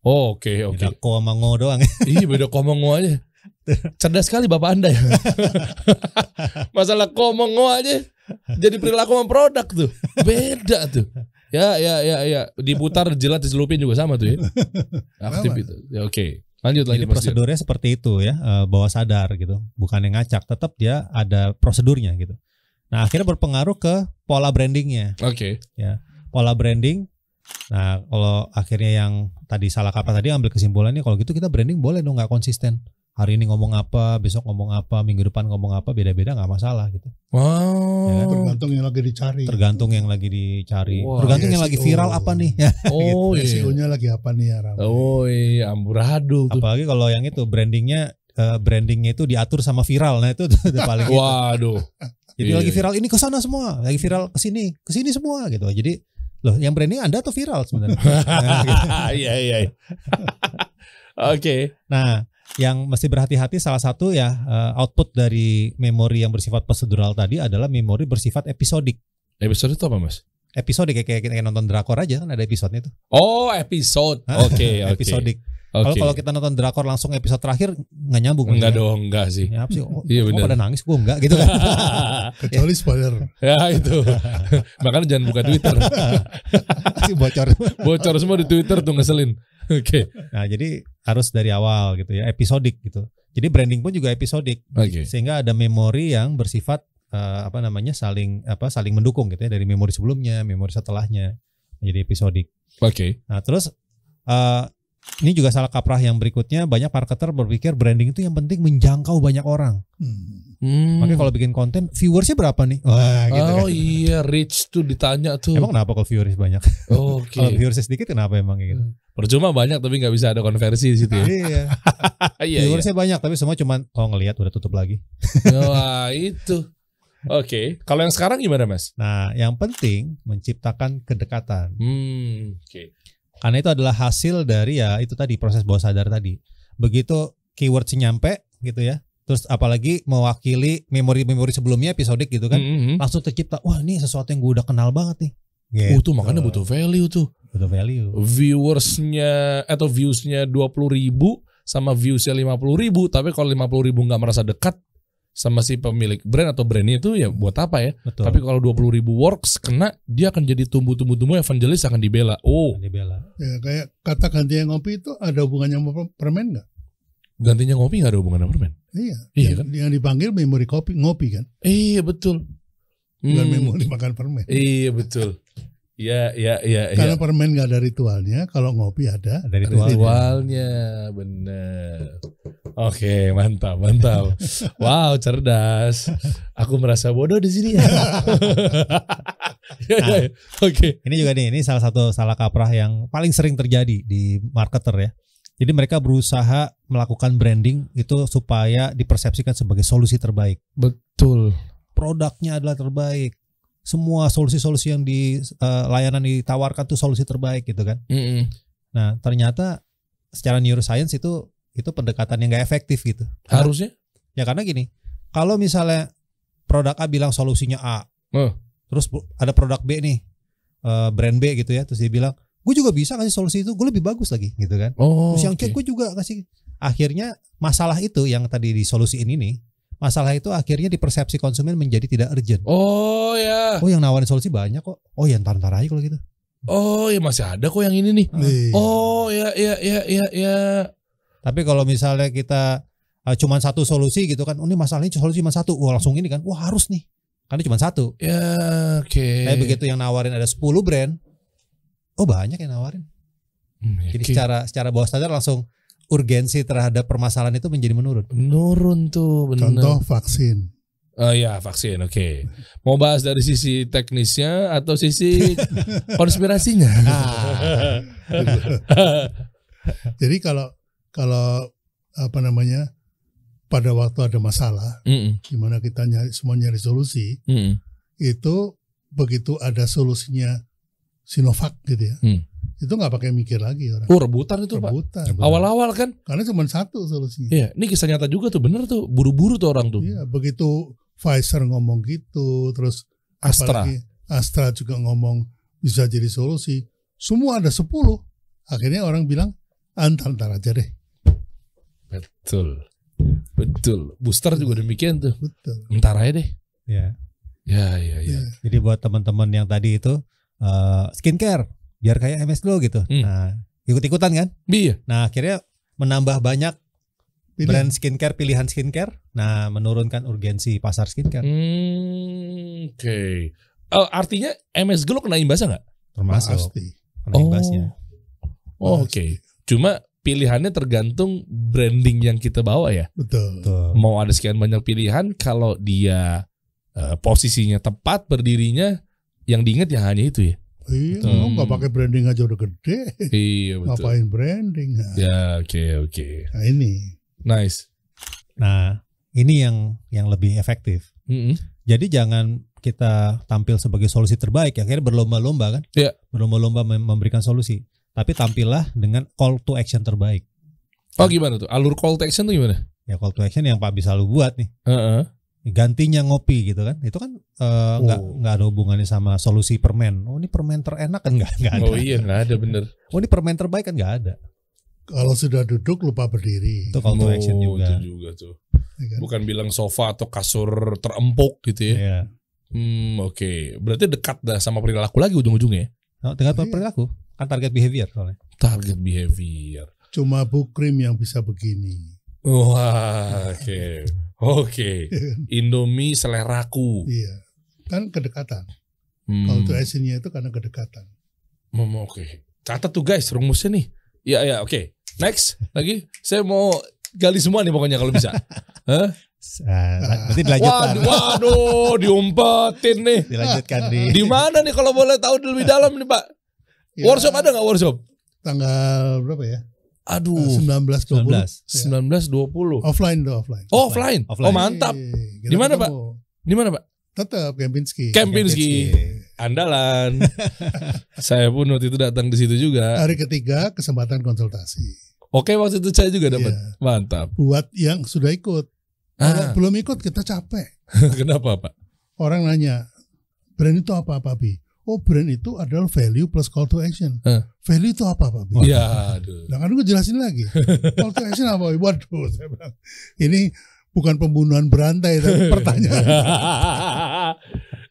Oke. Beda ko sama ngo doang. Iya, beda ko sama ngo aja. Cerdas sekali Bapak Anda ya. Masalah ko sama ngo aja jadi perilaku sama produk tuh. Beda tuh. Ya. Diputar, jilat, diselupin juga sama tuh ya. Aktif itu. Ya, oke. Lanjut. Jadi prosedurnya seperti itu ya, bawah sadar gitu. Bukan yang ngacak, tetap dia ada prosedurnya gitu. Nah, akhirnya berpengaruh ke pola brandingnya. Ya, pola branding. Nah, kalau akhirnya yang tadi salah kaprah tadi ambil kesimpulannya kalau gitu kita branding boleh dong nggak konsisten. Hari ini ngomong apa, besok ngomong apa, minggu depan ngomong apa, beda-beda nggak masalah gitu. Wow. Ya kan? Tergantung yang lagi dicari. Wow. Tergantung yang lagi viral apa nih. Oh iya. SEO-nya lagi apa nih ya Ram? Oh iya, amburadul tuh. Apalagi kalau yang itu brandingnya itu diatur sama viral. Nah itu udah paling. Waduh. Jadi lagi viral ini ke sana semua, lagi viral ke sini semua gitu. Jadi loh, yang branding Anda tuh viral sebenarnya. Iya. Oke. Nah, yang mesti berhati-hati salah satu ya output dari memori yang bersifat prosedural tadi adalah memori bersifat episodik. Episode itu apa Mas? Episodik kayak nonton drakor aja kan ada episodenya tuh. Oh, episode. Oke. Episodik. Kalau kita nonton drakor langsung episode terakhir nggak nyambung. Enggak sih. Ya, apa sih? Iya benar. Pada nangis gue enggak gitu kan. Kecuali spoiler. Ya itu. Makanya jangan buka Twitter. Bocor semua di Twitter tuh ngeselin. Oke. Nah, jadi harus dari awal gitu ya, episodik gitu. Jadi branding pun juga episodik. Sehingga ada memori yang bersifat saling mendukung gitu ya, dari memori sebelumnya, memori setelahnya. Jadi episodik. Nah, terus ini juga salah kaprah yang berikutnya, banyak marketer berpikir branding itu yang penting menjangkau banyak orang. Makanya kalau bikin konten viewersnya berapa nih? Wah, gitu kan. Iya, reach tuh ditanya tuh. Emang kenapa kalau viewersnya banyak? Kalau viewersnya sedikit kenapa emang gitu? Percuma banyak tapi nggak bisa ada konversi di situ ya. Iya. Viewersnya banyak tapi semua cuman ngelihat udah tutup lagi. Wah, itu. Oke. Kalau yang sekarang gimana, Mas? Nah, yang penting menciptakan kedekatan. Karena itu adalah hasil dari ya itu tadi proses bawah sadar tadi. Begitu keywordsnya nyampe gitu ya. Terus apalagi mewakili memori-memori sebelumnya episodik gitu kan. Langsung tercipta, wah ini sesuatu yang gue udah kenal banget nih. Gitu. Tuh makanya butuh value tuh. Butuh value. Viewersnya atau viewsnya 20.000 sama viewsnya 50.000, tapi kalau 50.000 nggak merasa dekat sama si pemilik brand atau brandnya itu ya buat apa ya? Betul. Tapi kalau 20.000 works kena, dia akan jadi tumbuh evangelis akan dibela. Dibela. Ya, kayak kata gantinya ngopi itu ada hubungannya sama permen nggak? Gantinya ngopi nggak ada hubungan sama permen. Iya. Iya yang, kan? yang dipanggil memori ngopi kan? Iya betul. Bukan memori makan permen. Iya betul. Iya. Karena permen nggak ada ritualnya, kalau ngopi ada. Ada Ritualnya, bener. Oke, mantap. Wow, cerdas. Aku merasa bodoh di sini ya. Oke. Ini juga nih, ini salah satu salah kaprah yang paling sering terjadi di marketer ya. Jadi mereka berusaha melakukan branding itu supaya dipersepsikan sebagai solusi terbaik. Betul. Produknya adalah terbaik. Semua solusi-solusi yang di layanan ditawarkan tuh solusi terbaik gitu kan. Nah ternyata secara neuroscience itu pendekatan yang gak efektif gitu. Harusnya? Ya karena gini, kalau misalnya produk A bilang solusinya A, terus ada produk B nih, brand B gitu ya, terus dia bilang, gue juga bisa kasih solusi itu, gue lebih bagus lagi gitu kan. Terus yang C gue juga kasih. Akhirnya masalah itu yang tadi disolusiin ini, masalah itu akhirnya di persepsi konsumen menjadi tidak urgent. Oh ya. Oh yang nawarin solusi banyak kok. Oh ya ntar aja kalau gitu. Oh ya masih ada kok yang ini nih. Oh ya. Tapi kalau misalnya kita cuma satu solusi gitu kan, oh ini masalahnya solusi cuma satu, wah langsung ini kan, wah harus nih, karena cuma satu. Ya oke. Tapi begitu yang nawarin ada 10 brand, oh banyak yang nawarin. Jadi secara bawah sadar langsung urgensi terhadap permasalahan itu menjadi menurun. Menurun tuh, benar. Contoh vaksin. Oh ya vaksin, oke. Mau bahas dari sisi teknisnya atau sisi konspirasinya? Jadi kalau apa namanya pada waktu ada masalah, di mana kita nyari solusi, itu begitu ada solusinya Sinovac gitu ya, itu nggak pakai mikir lagi orang. Rebutan itu rebutan. Pak. Awal-awal kan? Karena cuma satu solusinya. Iya, ini kisah nyata juga tuh, bener tuh, buru-buru tuh orang tuh. Iya, begitu Pfizer ngomong gitu, terus Astra juga ngomong bisa jadi solusi. Semua ada 10. Akhirnya orang bilang antar aja deh. Betul. Booster juga demikian tuh. Betul. Entar aja deh. Ya. Ya. Jadi buat teman-teman yang tadi itu skincare biar kayak MS Glow gitu. Nah, ikut-ikutan kan? Iya. Nah, akhirnya menambah banyak brand skincare, pilihan skincare. Nah, menurunkan urgensi pasar skincare. Oke. Artinya MS Glow kena imbasnya nggak? Termasuk. Pasti. Kena imbasnya. Oke. Cuma pilihannya tergantung branding yang kita bawa ya. Betul. Mau ada sekian banyak pilihan, kalau dia posisinya tepat, berdirinya, yang diingat ya hanya itu ya. Iya, nggak pakai branding aja udah gede. Iya betul. Ngapain branding? Nah. Ya oke. Nah ini. Nice. Nah ini yang lebih efektif. Jadi jangan kita tampil sebagai solusi terbaik. Akhirnya berlomba-lomba kan? Iya. Berlomba-lomba memberikan solusi. Tapi tampillah dengan call to action terbaik. Oh gimana tuh? Alur call to action tuh gimana? Ya call to action yang Pak bisa lu buat nih. Gantinya ngopi gitu kan, itu kan nggak ada hubungannya sama solusi permen. Oh ini permen terenak kan nggak ada. Oh iya nggak ada bener. Oh ini permen terbaik kan nggak ada. Kalau sudah duduk lupa berdiri. Itu call to action juga. Itu juga tuh. Ya kan? Bukan bilang sofa atau kasur terempuk gitu ya. Iya. Oke. Berarti dekat dah sama perilaku lagi ujung-ujungnya. Dengan perilaku kan target behavior soalnya. Target behavior. Cuma Bukrim yang bisa begini. Wah, oke. Indomie seleraku. Iya, kan kedekatan. Call to actionnya itu karena kedekatan. Oke. Catat tuh guys rumusnya nih. Iya, oke. Next lagi. Saya mau gali semua nih pokoknya kalau bisa. Nanti dilanjutkan. Waduh, diumpetin nih. Dilanjutkan di mana nih kalau boleh tahu lebih dalam nih Pak? Ya, workshop ada nggak workshop? Tanggal berapa ya? Aduh, 19-20. 19-20. Offline tuh, offline. Oh, offline. Oh, mantap. Di mana, Pak? Di mana, Pak? Tetap Kempinski. Andalan. Saya pun waktu itu datang di situ juga. Hari ketiga kesempatan konsultasi. Oke, waktu itu saya juga dapat. Mantap. Buat yang sudah ikut. Kalau belum ikut kita capek. Kenapa, Pak? Orang nanya, brand itu apa, Bi? oh brand itu adalah value plus call to action. Value itu apa Pak? Iya, aduh. Nah kan gue jelasin lagi. Call to action apa? Waduh, saya bilang, ini bukan pembunuhan berantai tapi pertanyaan.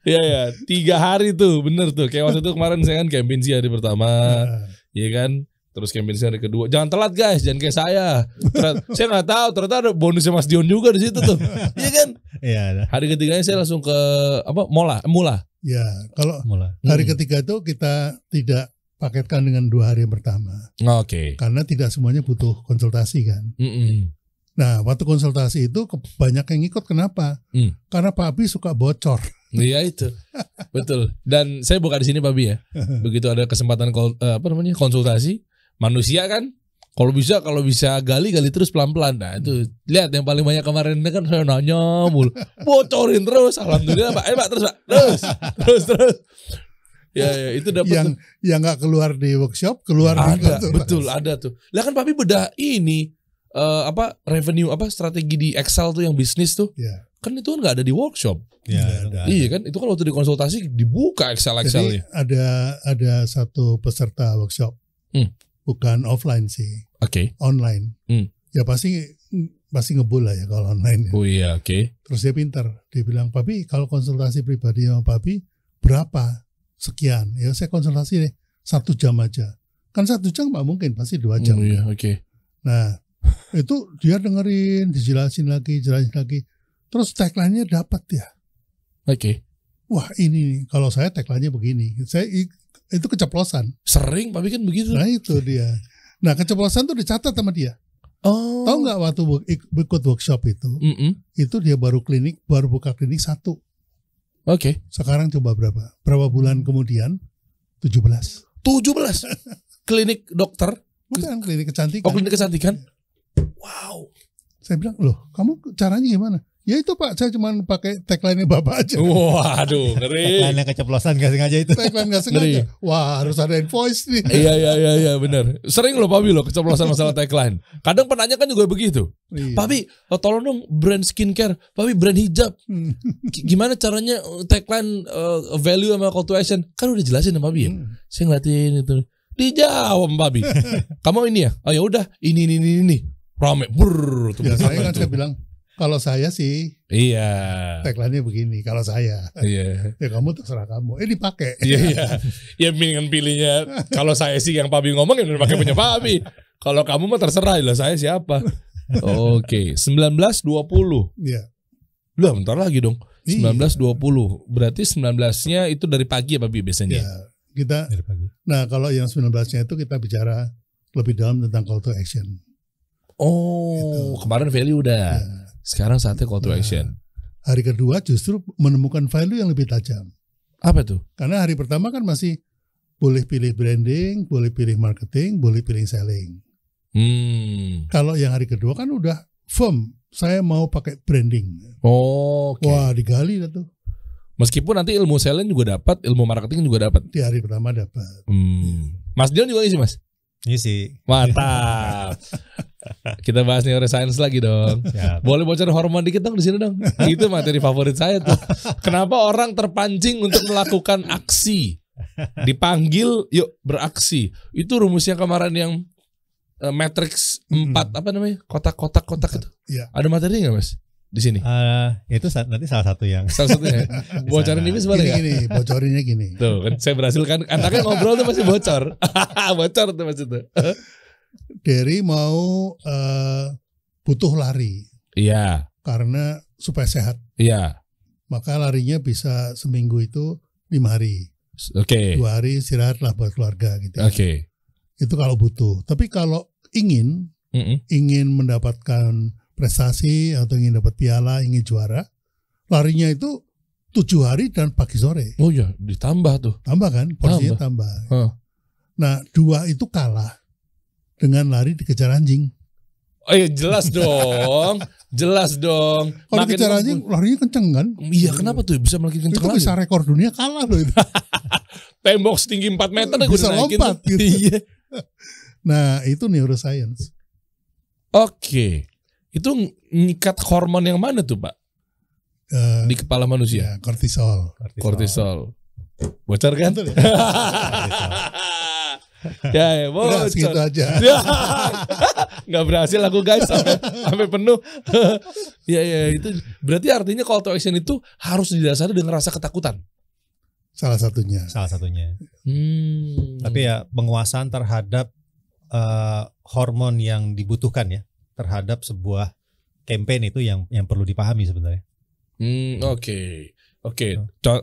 Iya ya, 3 hari tuh, bener tuh. Kayak waktu itu kemarin saya kan campaign sih hari pertama, iya kan. Terus campaign sih hari kedua. Jangan telat guys, jangan kayak saya. Saya nggak tahu, ternyata ada bonusnya Mas Dion juga di situ tuh, iya kan. Iya. Hari ketiganya saya langsung ke apa? Mula. Ya, kalau hari ketiga itu kita tidak paketkan dengan 2 hari yang pertama. Oke. Karena tidak semuanya butuh konsultasi kan. Nah, waktu konsultasi itu banyak yang ikut. Kenapa? Karena Pak Abi suka bocor. Iya itu, betul. Dan saya buka di sini Pak Abi ya. Begitu ada kesempatan konsultasi, manusia kan, kalau bisa gali terus pelan-pelan. Nah itu lihat yang paling banyak kemarin ini kan saya nanya mulu, bocorin terus. Alhamdulillah Pak, Pak terus. Ya itu dapat yang nggak keluar di workshop, keluar ada, di konsultasi. Betul ada tuh. Lah kan Pak Abi bedah ini revenue strategi di Excel tuh yang bisnis tuh. Ya. Kan itu kan nggak ada di workshop. Iya kan, itu kan waktu dikonsultasi dibuka Excelnya. Jadi ada satu peserta workshop, bukan offline sih, online. Ya pasti ngebul lah ya kalau online. Oh iya, Terus dia pintar, dia bilang, Papi kalau konsultasi pribadi sama Papi berapa? Sekian. Ya saya konsultasi deh 1 jam aja. Kan 1 jam nggak mungkin, pasti 2 jam. Oh iya, Nah itu dia dengerin, jelasin lagi. Terus tagline-nya dapat ya. Wah ini kalau saya tagline-nya begini. Saya itu keceplosan. Sering Papi kan begitu. Nah itu dia. Nah keceplosan tuh dicatat sama dia. Oh. Tahu nggak waktu ikut workshop itu dia baru buka klinik 1. Sekarang coba berapa bulan kemudian? 17. Klinik dokter? Bukan, klinik kecantikan. Oh, klinik kecantikan. Wow. Saya bilang, loh kamu caranya gimana? Ya itu Pak, saya cuma pakai tagline Bapak aja. Waduh, ngeri. Tagline keceplosan gak sengaja itu. Tagline gak sengaja. Wah, harus ada invoice nih. Iya, benar. Sering loh Papi keceplosan masalah tagline. Kadang penanya kan juga begitu. Iya. Papi, tolong dong brand skincare, Papi brand hijab. Gimana caranya tagline value sama call to action? Kan udah jelasin sama Papi ya. Saya ngeliatin itu. Dijawab Papi. Kamu ini ya? Oh ya udah, ini. Rame. Ya, saya bilang, kalau saya sih, tagline-nya begini. Kalau saya, ya kamu terserah kamu. Dipakai. Iya. Ya mendingan pilihnya. Kalau saya sih yang Papi ngomong ya pakai punya Papi. Kalau kamu mah terserah lah. Saya siapa? 19.20. Iya. Lah bentar lagi dong. 19.20. Berarti 19-nya itu dari pagi ya Papi biasanya. Ya, kita. Dari pagi. Nah kalau yang 19-nya itu kita bicara lebih dalam tentang call to action. Oh, kemarin value udah. Sekarang saatnya call to action. Hari kedua justru menemukan value yang lebih tajam. Apa tuh? Karena hari pertama kan masih boleh pilih branding, boleh pilih marketing, boleh pilih selling. Kalau yang hari kedua kan udah firm, saya mau pakai branding. Wah, digali lah tuh. Meskipun nanti ilmu selling juga dapat, ilmu marketing juga dapat. Di hari pertama dapat. Mas Dion juga isi Mas? Isi. Mantap. Kita bahas neuroscience lagi dong. Boleh bocor hormon dikit dong di sini dong. Itu materi favorit saya tuh. Kenapa orang terpancing untuk melakukan aksi? Dipanggil, yuk beraksi. Itu rumusnya kemarin yang matrix 4 apa namanya? Kotak-kotak itu. Ya. Ada materi nggak Mas di sini? Itu nanti salah satunya. Bocorin ini sebenarnya. Gini, bocorinnya gini. Tuh kan saya berhasil kan. Anaknya ngobrol tuh masih bocor. Bocor tuh Mas itu. Derry mau butuh lari. Iya. Karena supaya sehat. Iya. Maka larinya bisa seminggu itu 5 hari. 2 hari istirahatlah buat keluarga gitu. Itu kalau butuh. Tapi kalau ingin mendapatkan prestasi atau ingin dapat piala, ingin juara, larinya itu 7 hari dan pagi sore. Oh iya, ditambah tuh. Tambah kan, porsinya tambah. Nah 2 itu kalah dengan lari dikejar anjing. Oh iya jelas dong. Jelas dong. Kalau dikejar anjing larinya kenceng kan? Iya kenapa tuh bisa makin kenceng lagi? Itu bisa rekor dunia kalah loh itu. Tembok setinggi 4 meter bisa lompat gitu. Iya. Nah itu neuroscience. Itu ngikat hormon yang mana tuh Pak? Di kepala manusia? Ya, kortisol. Bocor kan? Betul ya? Ya, Udah bocor. segitu aja. Nggak berhasil aku guys sampai penuh. Ya itu berarti artinya call to action itu harus didasari dengan rasa ketakutan. Salah satunya. Salah satunya. Tapi ya penguasaan terhadap hormon yang dibutuhkan ya terhadap sebuah campaign itu yang perlu dipahami sebenarnya. Oke.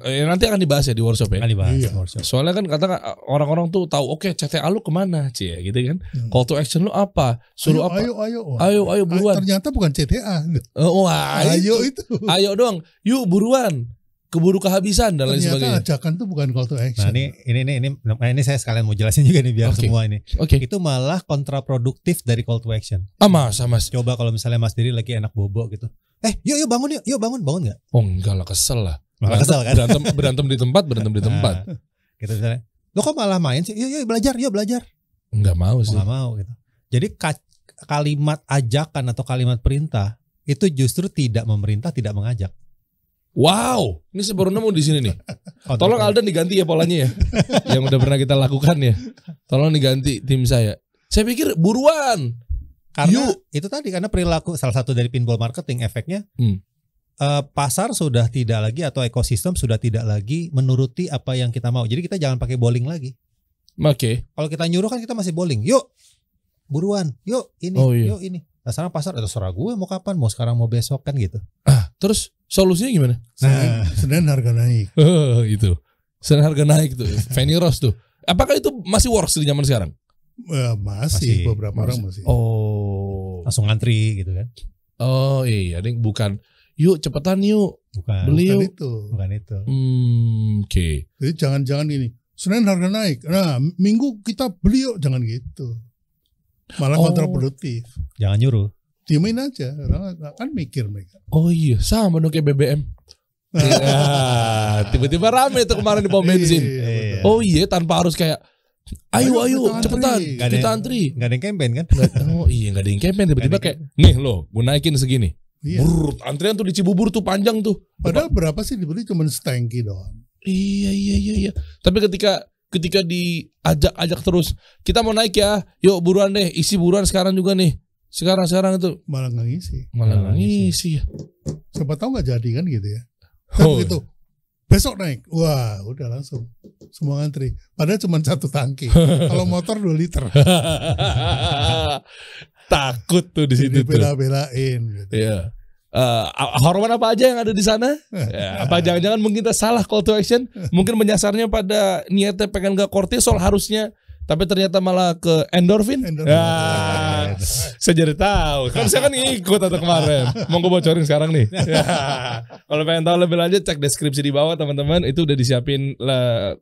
Nanti akan dibahas ya di workshop ya. Kan dibahas Iya. workshop. Soalnya kan katakan orang-orang tuh tahu oke CTA lu kemana cie gitu kan. Call to action lu apa? Suruh apa? Ayo buruan. Ternyata bukan CTA. Ayo itu. Ayo dong. Yuk buruan. Keburu kehabisan dan lain Ternyata sebagainya. ajakan tuh bukan call to Nah action. ini saya sekalian mau jelasin juga nih biar Oke. semua ini. Oke. Itu malah kontraproduktif dari call to action. Mas. Coba kalau misalnya Mas Diri lagi enak bobo gitu. Yuk bangun yuk bangun nggak? Oh enggak lah, kesel lah. Malah kesel kan? Berantem di tempat. Gitu misalnya. Lo kok malah main sih? Yuk belajar. Enggak mau sih. Nggak mau gitu. Jadi kalimat ajakan atau kalimat perintah itu justru tidak memerintah, tidak mengajak. Wow, ini saya baru nemu di sini nih. Tolong Aldan diganti ya polanya ya. Yang udah pernah kita lakukan ya. Tolong diganti tim saya. Saya pikir buruan. Karena itu tadi karena perilaku salah satu dari pinball marketing efeknya pasar sudah tidak lagi atau ekosistem sudah tidak lagi menuruti apa yang kita mau. Jadi kita jangan pakai bowling lagi. Oke. Kalau kita nyuruh kan kita masih bowling. Yuk buruan. Yuk ini. Yuk ini. Nah sekarang pasar itu serah gue mau kapan, mau sekarang mau besok kan gitu. Terus solusinya gimana? Senin harga naik. Itu. Senin harga naik tuh. Fanny Rose tuh. Apakah itu masih works di zaman sekarang? Masih beberapa orang masih. Oh. Langsung ngantri gitu kan. Oh iya, ini bukan. Yuk cepetan yuk. Beli yuk. Bukan itu. Oke. Jadi jangan ini. Senin harga naik. Nah, Minggu kita beli yuk, jangan gitu. Malah kontraproduktif. Jangan nyuruh. Diemin aja, orang kan mikir mereka. Oh iya, sama dong kayak BBM. Tiba-tiba rame tuh kemarin di pom bensin. Oh iya, tanpa harus kayak ayo cepetan kita antri. Gak ada yang campaign kan? Oh iya, gak ada yang campaign. Tiba-tiba kayak nih loh, gue naikin segini. Iya. Antrian tuh di Cibubur tuh panjang tuh. Padahal berapa sih dibeli cuma setengki doang. Iya. Tapi ketika diajak terus, kita mau naik ya, yuk buruan deh, isi buruan sekarang juga nih. Sekarang itu Malah nggak ngisi. Malah ngisi ya. Siapa tahu nggak jadi kan gitu ya. Oh. Begitu. Besok naik. Wah, udah langsung semua ngantri. Padahal cuma 1 tangki. Kalau motor 2 liter. Takut tuh di situ tuh. Bela-belain gitu. Iya. Hormon apa aja yang ada di sana? Ya, apa jangan-jangan mungkin kita salah call to action? Mungkin menyasarnya pada niatnya pengen ke kortisol harusnya, tapi ternyata malah ke endorfin. Ya, saya jadi tahu. Kan saya kan ngikut atau kemarin. Mau gue bocorin sekarang nih. Ya. Kalau pengen tahu lebih lanjut cek deskripsi di bawah teman-teman. Itu udah disiapin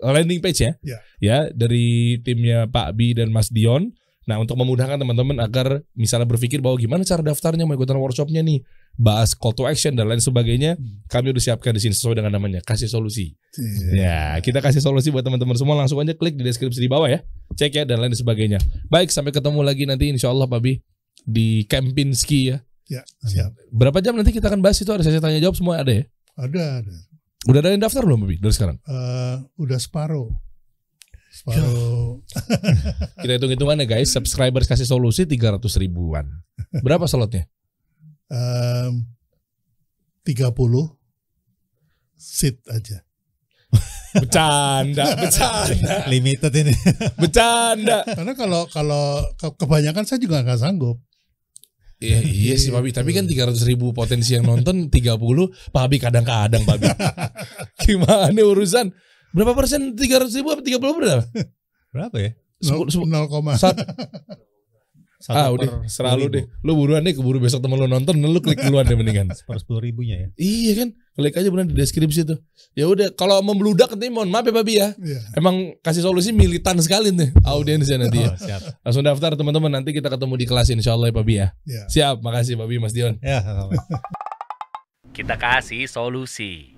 landing page ya. Ya dari timnya Pak Bi dan Mas Dion. Nah untuk memudahkan teman-teman agar misalnya berpikir bahwa gimana cara daftarnya mau ikutan workshopnya nih, bahas call to action dan lain sebagainya, kami udah siapkan di sini sesuai dengan namanya kasih solusi. Ya kita kasih solusi buat teman-teman semua, langsung aja klik di deskripsi di bawah ya, cek ya dan lain sebagainya. Baik, sampai ketemu lagi nanti insya Allah Pak Bi di Kempinski ya. Ya siap. Berapa jam nanti kita akan bahas itu, ada sesi tanya jawab semua ada ya? Ada. Udah ada yang daftar belum Pak Bi dari sekarang? Udah separuh. Kita hitung-hitungannya guys, subscribers kasih solusi 300 ribuan. Berapa slotnya? 30 seat aja. Bercanda. Limited ini. Bercanda. Karena kalau kebanyakan saya juga nggak sanggup. Iya sih Pak Bi, tapi kan 300 ribu potensi yang nonton 30, Pak Bi kadang-kadang Pak Bi. Gimana urusan? Berapa persen 300 ribu apa 30 berapa? Berapa ya? 0,1. Udah serah lu deh. Lu buruan deh, keburu besok temen lu nonton, lu klik duluan deh mendingan. 10 ribunya ya. Iya kan, klik aja benar di deskripsi tuh. Ya udah, kalau membludak nanti mohon maaf ya Pak Bi ya. Emang kasih solusi militan sekali nih audiensnya nanti ya. Siap. Langsung daftar teman-teman, nanti kita ketemu di kelas insyaallah ya Pak Bi ya. Siap, makasih Pak Bi Mas Dion. Ya, sama-sama. Kita kasih solusi.